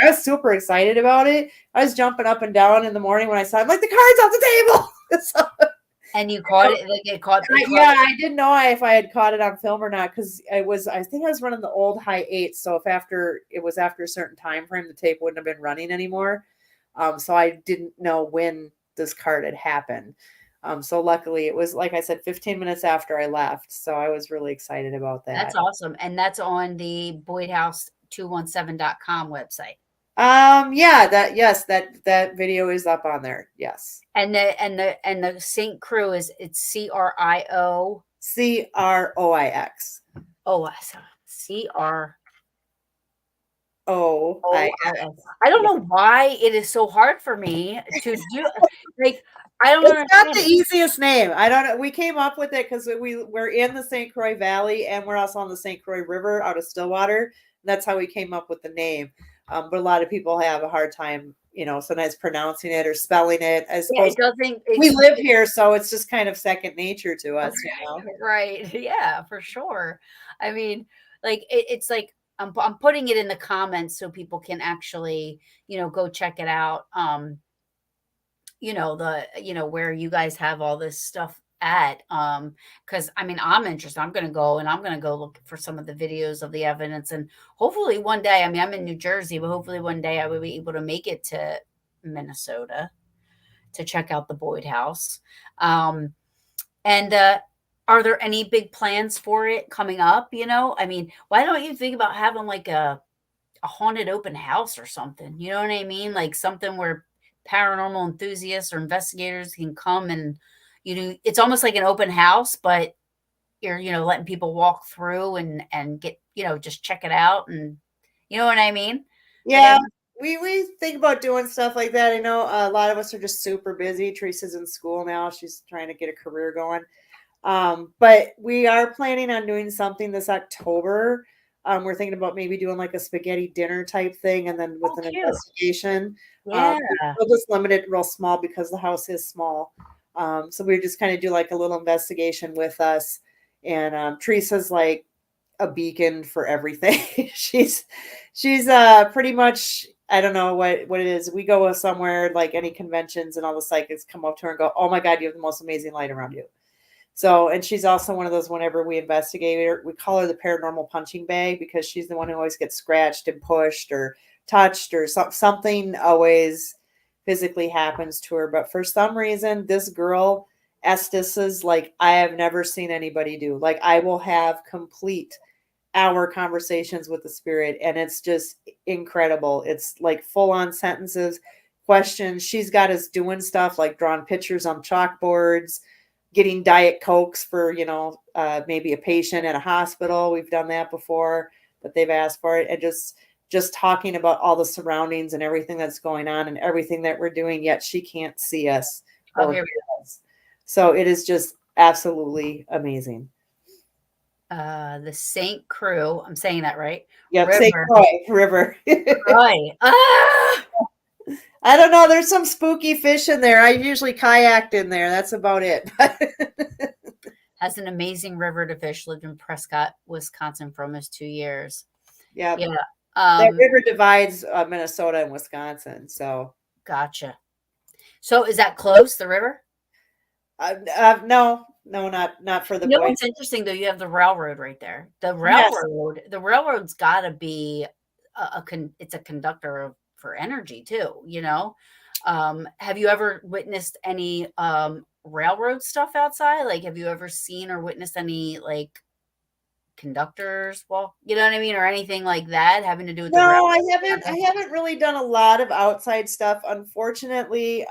was super excited about it. I was jumping up and down in the morning when I saw it. I'm like, the card's off the table. So, and you caught it? Like it caught the yeah, I didn't know if I had caught it on film or not because I think I was running the old high 8. So if it was after a certain time frame, the tape wouldn't have been running anymore. So I didn't know when this card had happened. So luckily it was, like I said, 15 minutes after I left. So I was really excited about that. That's awesome. And that's on the boydhouse217.com website. Yeah, that video is up on there. Yes. And the St. Croix it's CRIO. CROIX. Oh, CR. Oh, I don't know why it is so hard for me to do. Like, I don't understand. It's not the easiest name. I don't know. We came up with it because we're in the St. Croix Valley and we're also on the St. Croix River out of Stillwater. That's how we came up with the name. But a lot of people have a hard time, sometimes pronouncing it or spelling it. I suppose we live here, so it's just kind of second nature to us, Right. Yeah, for sure. I mean, like it's like I'm putting it in the comments so people can actually, go check it out. Where you guys have all this stuff at. Because I mean, I'm interested. I'm gonna go look for some of the videos of the evidence. And hopefully one day, I mean, I'm in New Jersey, but hopefully one day I will be able to make it to Minnesota to check out the Boyd House. And are there any big plans for it coming up? I mean, why don't you think about having like a haunted open house or something? You know what I mean? Like something where paranormal enthusiasts or investigators can come and, it's almost like an open house, but you're, letting people walk through and get, just check it out. And you know what I mean? Yeah. We think about doing stuff like that. I know a lot of us are just super busy. Teresa's in school now. She's trying to get a career going. But we are planning on doing something this October. We're thinking about maybe doing like a spaghetti dinner type thing and then with an investigation. Yeah. We'll just limit it real small because the house is small. So we just kind of do like a little investigation with us. And Teresa's like a beacon for everything. she's pretty much, I don't know what it is. We go somewhere like any conventions and all the psychics come up to her and go, oh my God, you have the most amazing light around you. So, and she's also one of those, whenever we investigate her, we call her the paranormal punching bag because she's the one who always gets scratched and pushed or touched or something always physically happens to her. But for some reason, this girl, Estes, is like, I have never seen anybody do. Like, I will have complete hour conversations with the spirit and it's just incredible. It's like full on sentences, questions. She's got us doing stuff like drawing pictures on chalkboards, getting Diet Cokes for, maybe a patient at a hospital. We've done that before, but they've asked for it. And just talking about all the surroundings and everything that's going on and everything that we're doing, yet she can't see us or hear us. So it is just absolutely amazing. The St. Croix, I'm saying that right? Yep, St. River. Croix River. Croix. Ah! I don't know. There's some spooky fish in there. I usually kayaked in there. That's about it. Has an amazing river to fish. Lived in Prescott, Wisconsin for almost 2 years. Yeah, Yeah. that river divides Minnesota and Wisconsin. So, Gotcha. So is that close, the river? no, not for the You know boys. what's interesting though? You have the railroad right there. Yes. The railroad's got to be it's a conductor for energy too. You know, have you ever witnessed any railroad stuff outside? Like, have you ever seen or witnessed any like conductors? Well, you know what I mean, or anything like that having to do with the No, railroad? I haven't. I haven't really done a lot of outside stuff. Unfortunately,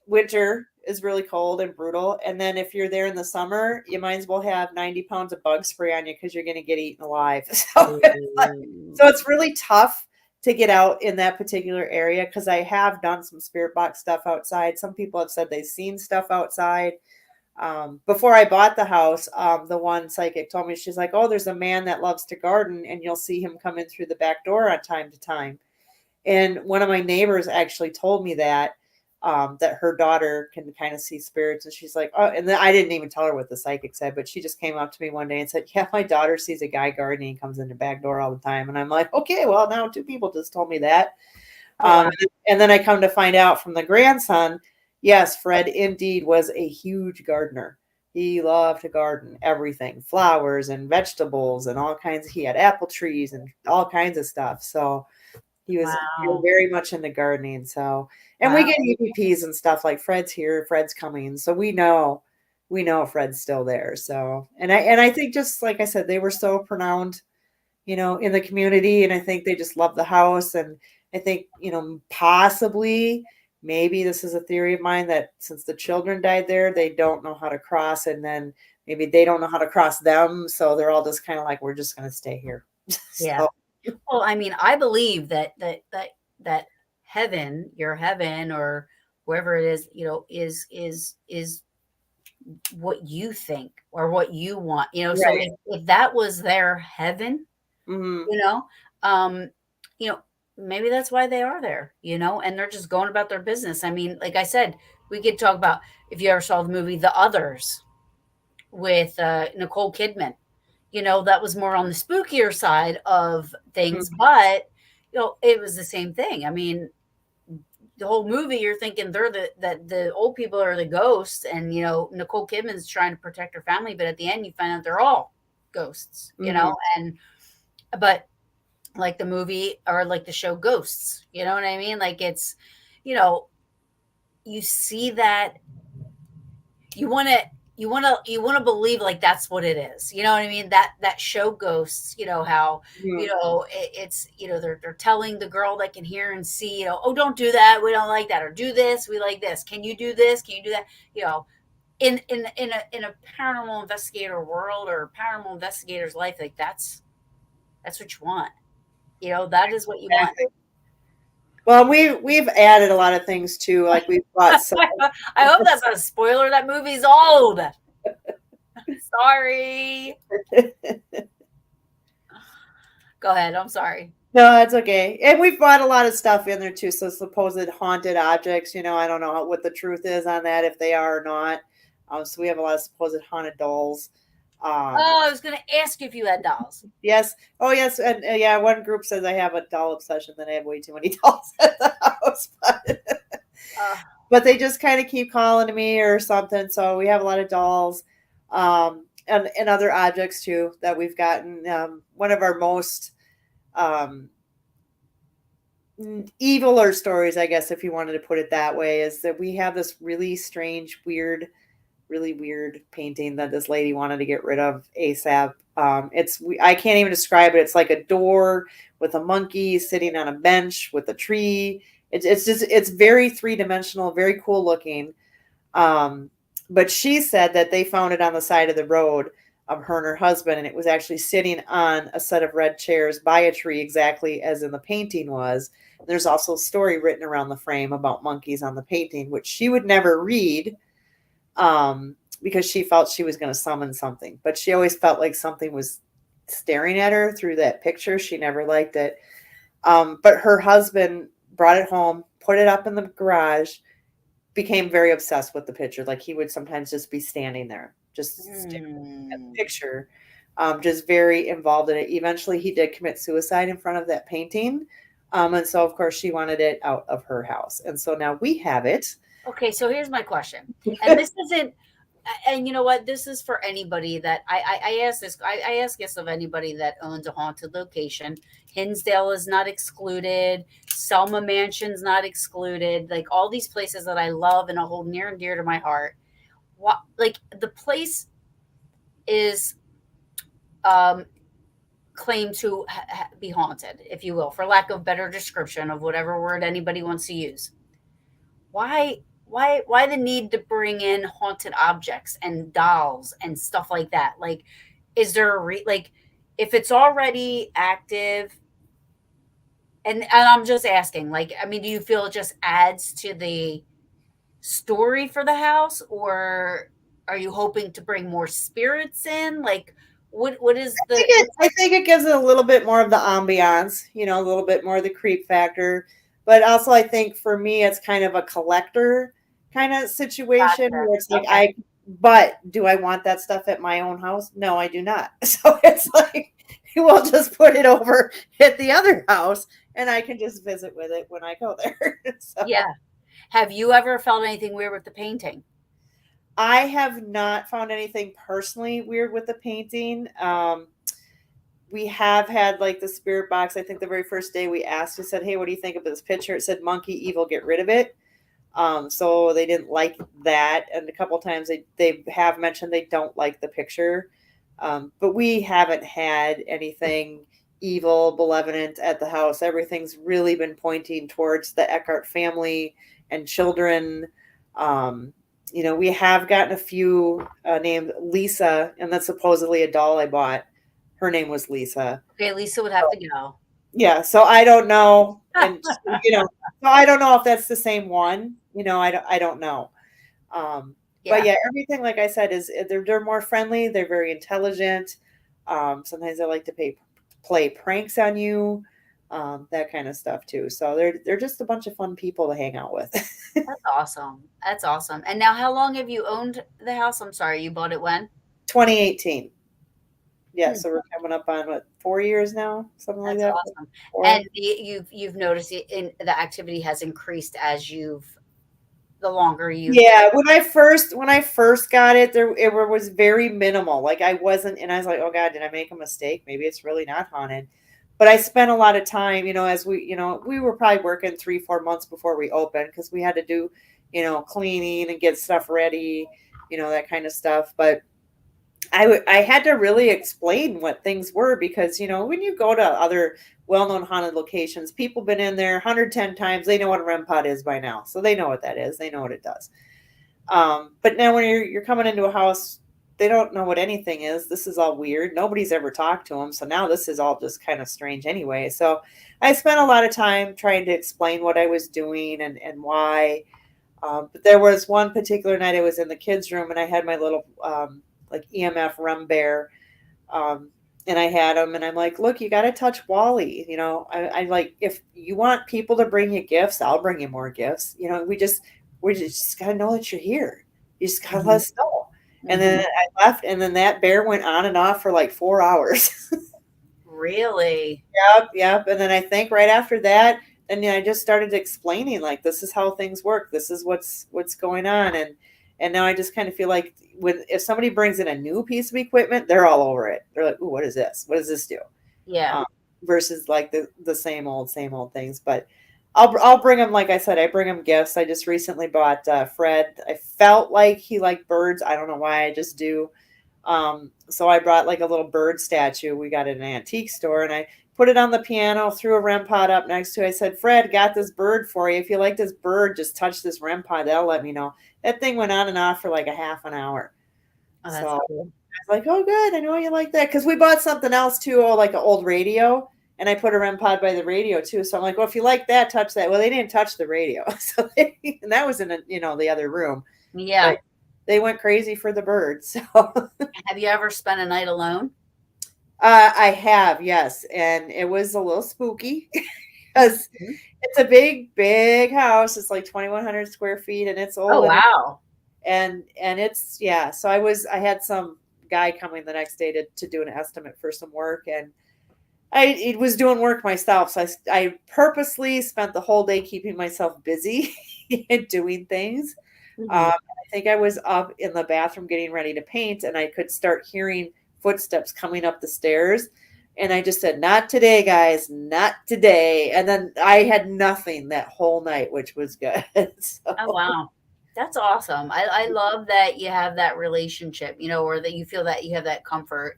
winter is really cold and brutal. And then if you're there in the summer, you might as well have 90 pounds of bug spray on you because you're going to get eaten alive. So it's really tough to get out in that particular area because I have done some spirit box stuff outside. Some people have said they've seen stuff outside. Before I bought the house, the one psychic told me, she's like, oh, there's a man that loves to garden and you'll see him come in through the back door on time to time. And one of my neighbors actually told me that her daughter can kind of see spirits. And she's like, oh, and then I didn't even tell her what the psychic said, but she just came up to me one day and said, yeah, my daughter sees a guy gardening and comes in the back door all the time. And I'm like, okay, well, now two people just told me that. Oh, wow. And then I come to find out from the grandson, yes, Fred indeed was a huge gardener. He loved to garden everything, flowers and vegetables and all kinds. He had apple trees and all kinds of stuff. So he was Wow. very much into gardening. So, and we Wow. get EVPs and stuff like Fred's here, Fred's coming. So we know Fred's still there. So, and I think just like I said, they were so pronounced, in the community. And I think they just love the house. And I think, possibly maybe this is a theory of mine that since the children died there, they don't know how to cross. And then maybe they don't know how to cross them. So they're all just kind of like, we're just going to stay here. Yeah. So, Well, I mean, I believe that heaven, your heaven, or wherever it is, is what you think or what you want. So right. if that was their heaven, Hmm. you know, um, maybe that's why they are there, and they're just going about their business. I mean, like I said, we could talk about if you ever saw the movie The Others with Nicole Kidman. That was more on the spookier side of things, but it was the same thing. I mean, the whole movie you're thinking the old people are the ghosts, and Nicole Kidman's trying to protect her family, but at the end you find out they're all ghosts, Hmm. and but like the movie or like the show Ghosts, you know what I mean? Like it's, you know, you see that you want to you want to believe like that's what it is, you know what I mean? That show Ghosts, how Hmm. it's they're telling the girl that can hear and see, oh, don't do that, we don't like that, or do this, we like this, can you do this, can you do that, in a paranormal investigator world or paranormal investigator's life, like that's what you want, that is what you want. Exactly. Well, we've added a lot of things too. Like we've bought some. I hope that's not a spoiler. That movie's old. Sorry. Go ahead. I'm sorry. No, that's okay. And we've bought a lot of stuff in there too. So supposed haunted objects. I don't know what the truth is on that, if they are or not. So we have a lot of supposed haunted dolls. Oh, I was going to ask you if you had dolls. Yes. Oh, yes. And yeah, one group says I have a doll obsession. Then I have way too many dolls at the house. Uh, But they just kind of keep calling to me or something. So we have a lot of dolls, and other objects too that we've gotten. One of our most um, eviler stories, I guess, if you wanted to put it that way, is that we have this really strange, really weird painting that this lady wanted to get rid of ASAP. I can't even describe it. It's like a door with a monkey sitting on a bench with a tree. It's very three-dimensional, very cool looking. But she said that they found it on the side of the road of her and her husband, and it was actually sitting on a set of red chairs by a tree, exactly as in the painting was. There's also a story written around the frame about monkeys on the painting, which she would never read, because she felt she was going to summon something, but she always felt like something was staring at her through that picture. She never liked it. But her husband brought it home, put it up in the garage, became very obsessed with the picture. Like he would sometimes just be standing there, just staring at the picture, just very involved in it. Eventually, he did commit suicide in front of that painting. And so, of course, she wanted it out of her house. And so now we have it. Okay, so here's my question. And this isn't, and you know what? This is for anybody that I ask this. I ask this of anybody that owns a haunted location. Hinsdale is not excluded. Selma Mansion's not excluded. Like all these places that I love and I hold near and dear to my heart. What, like the place is claimed to be haunted, if you will, for lack of better description of whatever word anybody wants to use. Why the need to bring in haunted objects and dolls and stuff like that? Like, is there a like if it's already active? And I'm just asking, like, I mean, do you feel it just adds to the story for the house, or are you hoping to bring more spirits in? Like, what is the? I think it gives it a little bit more of the ambiance, you know, a little bit more of the creep factor. But also, I think for me, it's kind of a collector kind of situation Gotcha. where it's like, Okay. but do I want that stuff at my own house? No, I do not. So it's like, we'll just put it over at the other house and I can just visit with it when I go there. So Yeah. Have you ever felt anything weird with the painting? I have not found anything personally weird with the painting. We have had like the spirit box. I think the very first day we asked, we said, "Hey, what do you think of this picture?" It said "monkey evil, get rid of it." So they didn't like that, and a couple times they have mentioned they don't like the picture. But we haven't had anything evil, malevolent at the house. Everything's really been pointing towards the Eckhart family and children. You know, we have gotten a few named Lisa, and that's supposedly a doll I bought. Her name was Lisa. Okay, Lisa would have to go. Yeah, so I don't know, and you know, so I don't know if that's the same one. You know, I don't know. But Yeah. yeah, everything like I said is they're more friendly. They're very intelligent. Sometimes they like to play pranks on you, that kind of stuff too. So they're just a bunch of fun people to hang out with. That's awesome. That's awesome. And now, how long have you owned the house? I'm sorry, you bought it when? 2018. Yeah, Hmm, so we're coming up on what 4 years now, something like that's that. awesome. Four. And you've noticed the activity has increased as the longer you've. Yeah, when I first got it, it was very minimal. Like I wasn't, and I was like, oh God, did I make a mistake? Maybe it's really not haunted. But I spent a lot of time, you know, as we were probably working 3-4 months before we opened because we had to do, you know, cleaning and get stuff ready, you know, that kind of stuff. But I had to really explain what things were because, you know, when you go to other well-known haunted locations, people been in there 110 times. They know what a REM pod is by now. So they know what that is. They know what it does. But now when you're coming into a house, they don't know what anything is. This is all weird. Nobody's ever talked to them. So now this is all just kind of strange anyway. So I spent a lot of time trying to explain what I was doing and why. But there was one particular night I was in the kids' room and I had my little like EMF REM bear. And I had him and I'm like, look, you got to touch Wally. You know, I like, if you want people to bring you gifts, I'll bring you more gifts. You know, we just got to know that you're here. You just got to let us know. And then I left and then that bear went on and off for like 4 hours. Really? Yep. And then I think right after that, and I just started explaining like this is how things work. This is what's going on. And now I just kind of feel like if somebody brings in a new piece of equipment, they're all over it. They're like, "Ooh, what is this? What does this do?" Yeah. Versus like the same old things. But I'll bring them. Like I said, I bring them gifts. I just recently bought Fred. I felt like he liked birds. I don't know why. I just do. So I brought like a little bird statue. We got at an antique store, and I put it on the piano. Threw a REM pod up next to it. I said, "Fred, got this bird for you. If you like this bird, just touch this REM pod. That'll let me know." That thing went on and off for like a half an hour. Oh, So that's I cool. was like, "Oh, good. I know you like that." Because we bought something else too, like an old radio, and I put a REM pod by the radio too. So I'm like, "Well, if you like that, touch that." Well, they didn't touch the radio, and that was in the other room. Yeah. But they went crazy for the birds. So Have you ever spent a night alone? I have, yes, and it was a little spooky because Mhm. it's a big house. It's like 2,100 square feet, and it's Oh, old, wow. and it's yeah. So I had some guy coming the next day to do an estimate for some work, and I was doing work myself, so I purposely spent the whole day keeping myself busy and doing things. Mhm. I think I was up in the bathroom getting ready to paint, and I could start hearing footsteps coming up the stairs. And I just said, "Not today, guys, not today." And then I had nothing that whole night, which was good. Oh, So, wow. That's awesome. I love that you have that relationship, or that you feel that you have that comfort,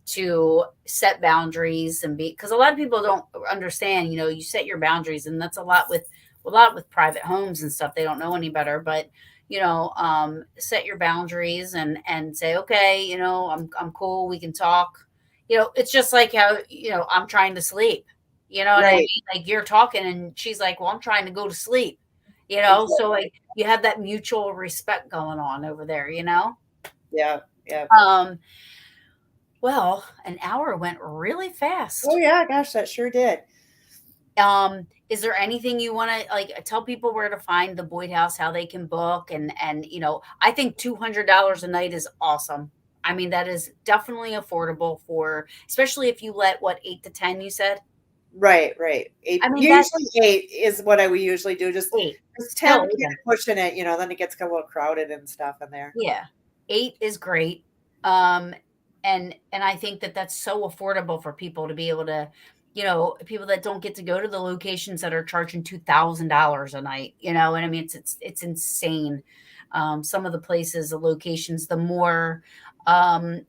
to set boundaries and be, because a lot of people don't understand, you set your boundaries, and that's a lot with private homes and stuff. They don't know any better, but set your boundaries and say, okay, I'm cool. We can talk. It's just like how, I'm trying to sleep. You know what I right, mean? Like you're talking and she's like, well, I'm trying to go to sleep. So exactly. like you have that mutual respect going on over there. Yeah, yeah. Um, well, an hour went really Oh fast. yeah, gosh, that sure did. Is there anything you want to like tell people where to find the Boyd House, how they can book and I think $200 a night is awesome. I mean, that is definitely affordable for, especially if you let what 8 to 10 you said. Right, right. I Eight, mean, that usually eight is what I would usually do. eight Just 10, still kind even. of pushing it, then it gets a little crowded and stuff in there. Yeah. 8 is great. Um, and I think that that's so affordable for people to be able to, people that don't get to go to the locations that are charging $2,000 a night, and I mean, it's insane. Some of the places, the locations, um,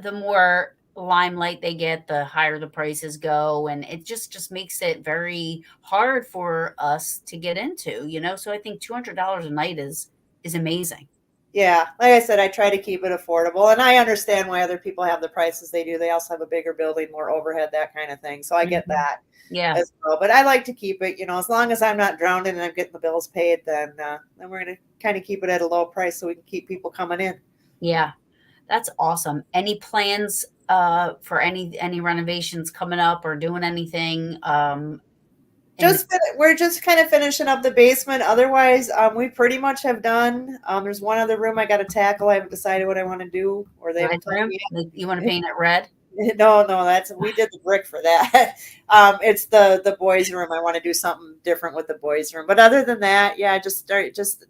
the more limelight they get, the higher the prices go, and it just makes it very hard for us to get into, So I think $200 a night is amazing. Yeah, like I said, I try to keep it affordable, and I understand why other people have the prices they do. They also have a bigger building, more overhead, that kind of thing. So I get Mhm. that Yeah, as well. But I like to keep it, as long as I'm not drowning and I'm getting the bills paid, then we're gonna kind of keep it at a low price so we can keep people coming in. yeah, that's awesome. Any plans for any renovations coming up or doing anything in the We're just kind of finishing up the basement. Otherwise, we pretty much have done. There's one other room I got to tackle. I haven't decided what I want to do, or they red haven't told room? me Like, you want to paint it red? yet. No, no, that's we did the brick for that. It's the boys' room. I want to do something different with the boys' room. But other than that, yeah, just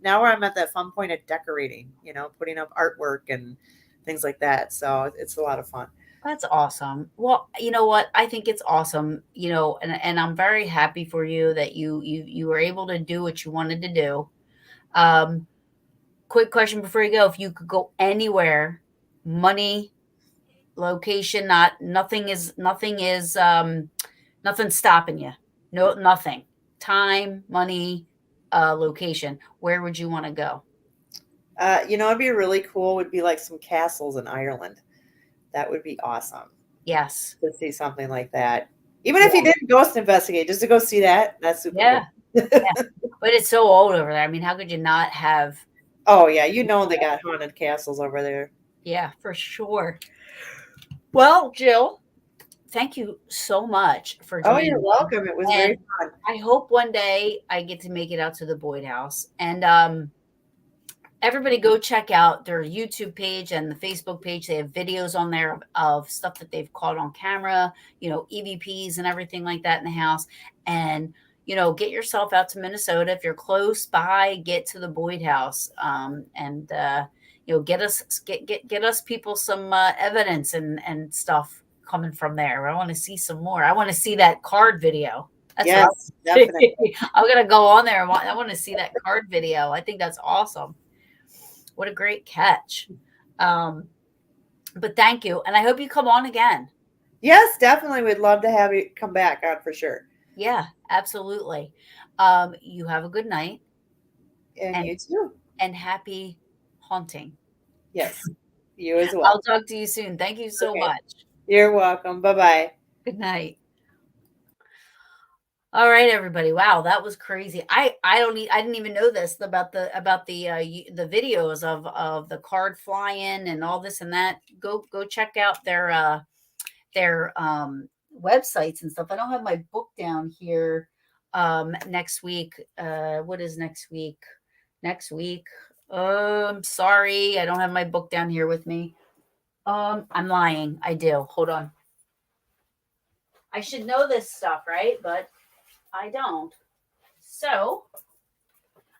now where I'm at that fun point of decorating. Putting up artwork and things like that. So it's a lot of fun. That's awesome. Well, you know what? I think it's awesome, and I'm very happy for you that you were able to do what you wanted to do. Um, quick question before you go: if you could go anywhere, money, location, nothing's stopping you. No, nothing. Time, money, location. Where would you want to go? It'd be really cool. Would be like some castles in Ireland. That would be awesome Yes. to see something like that. Even Yeah. if you didn't ghost investigate, just to go see that, that's super Yeah. cool. Yeah. But it's so old over there. I mean, how could you not have? Oh yeah, they got haunted castles over there. Yeah, for sure. Well, Jill, thank you so much for Oh, you're joining me. welcome. It was And very fun. I hope one day I get to make it out to the Boyd House. And everybody go check out their YouTube page and the Facebook page. They have videos on there of stuff that they've caught on camera, EVPs and everything like that in the house. And, get yourself out to Minnesota. If you're close by, get to the Boyd House. And get us people some evidence and stuff coming from there. I want to see some more. I want to see that card video. That's what Yes, definitely. I'm gonna go on there. I want to see that card video. I think that's awesome. What a great catch. Um, but thank you. And I hope you come on again. Yes, definitely. We'd love to have you come back on for sure. Yeah, absolutely. You have a good night And and you too. happy haunting. Yes, you as well. I'll talk to you soon. Thank you so Okay. much. You're welcome. Bye bye. Good night. All right, everybody. Wow, that was crazy. I didn't even know this about the videos of the card flying and all this and that. Go check out their websites and stuff. I don't have my book down here next week. What is next week? Next week. I'm sorry. I don't have my book down here with me. I'm lying. I do. Hold on. I should know this stuff, right? But I don't. So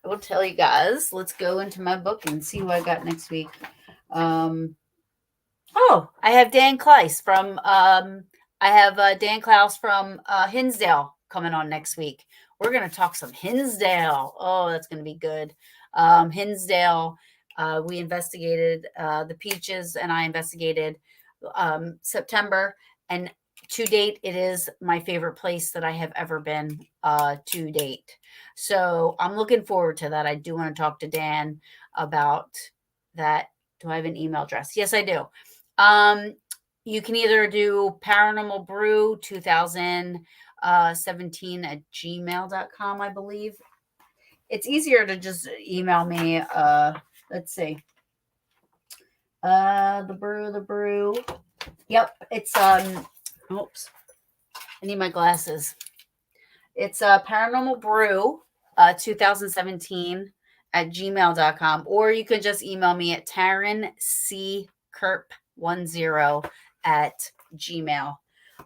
I will tell you guys. Let's go into my book and see what I got next week. Oh, I have Dan Klaus from Dan Klaus from Hinsdale coming on next week. We're gonna talk some Hinsdale. Oh, that's gonna be good. Hinsdale. We investigated the Peaches, and I investigated September, and to date, it is my favorite place that I have ever been to date. So I'm looking forward to that. I do want to talk to Dan about that. Do I have an email address? Yes, I do. You can either do Paranormal Brew 2017 at gmail.com, I believe. It's easier to just email me. Let's see. The brew. Yep, it's oops. I need my glasses. It's Paranormal Brew 2017 at gmail.com, or you can just email me at Taryn C. Kerp10 at Gmail.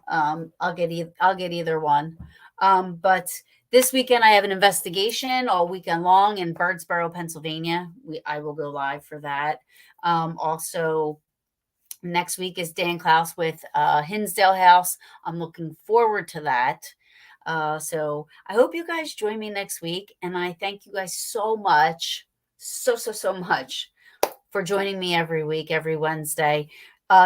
I'll get either one. But this weekend I have an investigation all weekend long in Birdsboro, Pennsylvania. I will go live for that. Also, next week is Dan Klaus with Hinsdale House. I'm looking forward to that. So I hope you guys join me next week, and I thank you guys so much, so much for joining me every week, every Wednesday.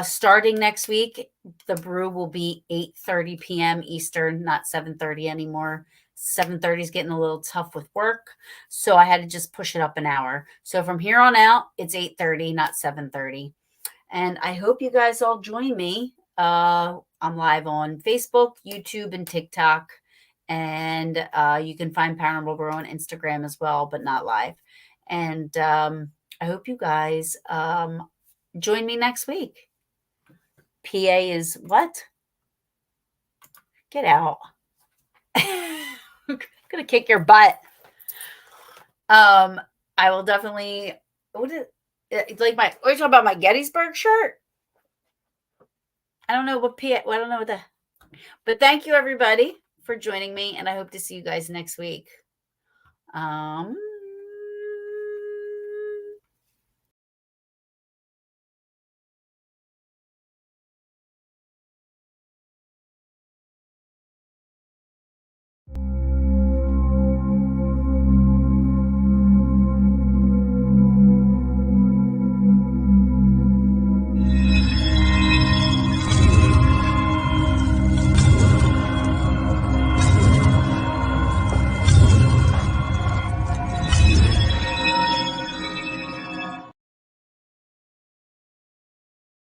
Starting next week, the brew will be 8:30 p.m. Eastern, not 7:30 anymore. 7:30 is getting a little tough with work, so I had to just push it up an hour. So from here on out, it's 8:30, not 7:30. And I hope you guys all join me. I'm live on Facebook, YouTube, and TikTok. And you can find Paranormal Brew on Instagram as well, but not live. And I hope you guys join me next week. PA is what? Get out. I'm going to kick your butt. I will definitely. What is it? Like are you talking about my Gettysburg shirt? I don't know what PA. I don't know what the. But thank you, everybody, for joining me, and I hope to see you guys next week.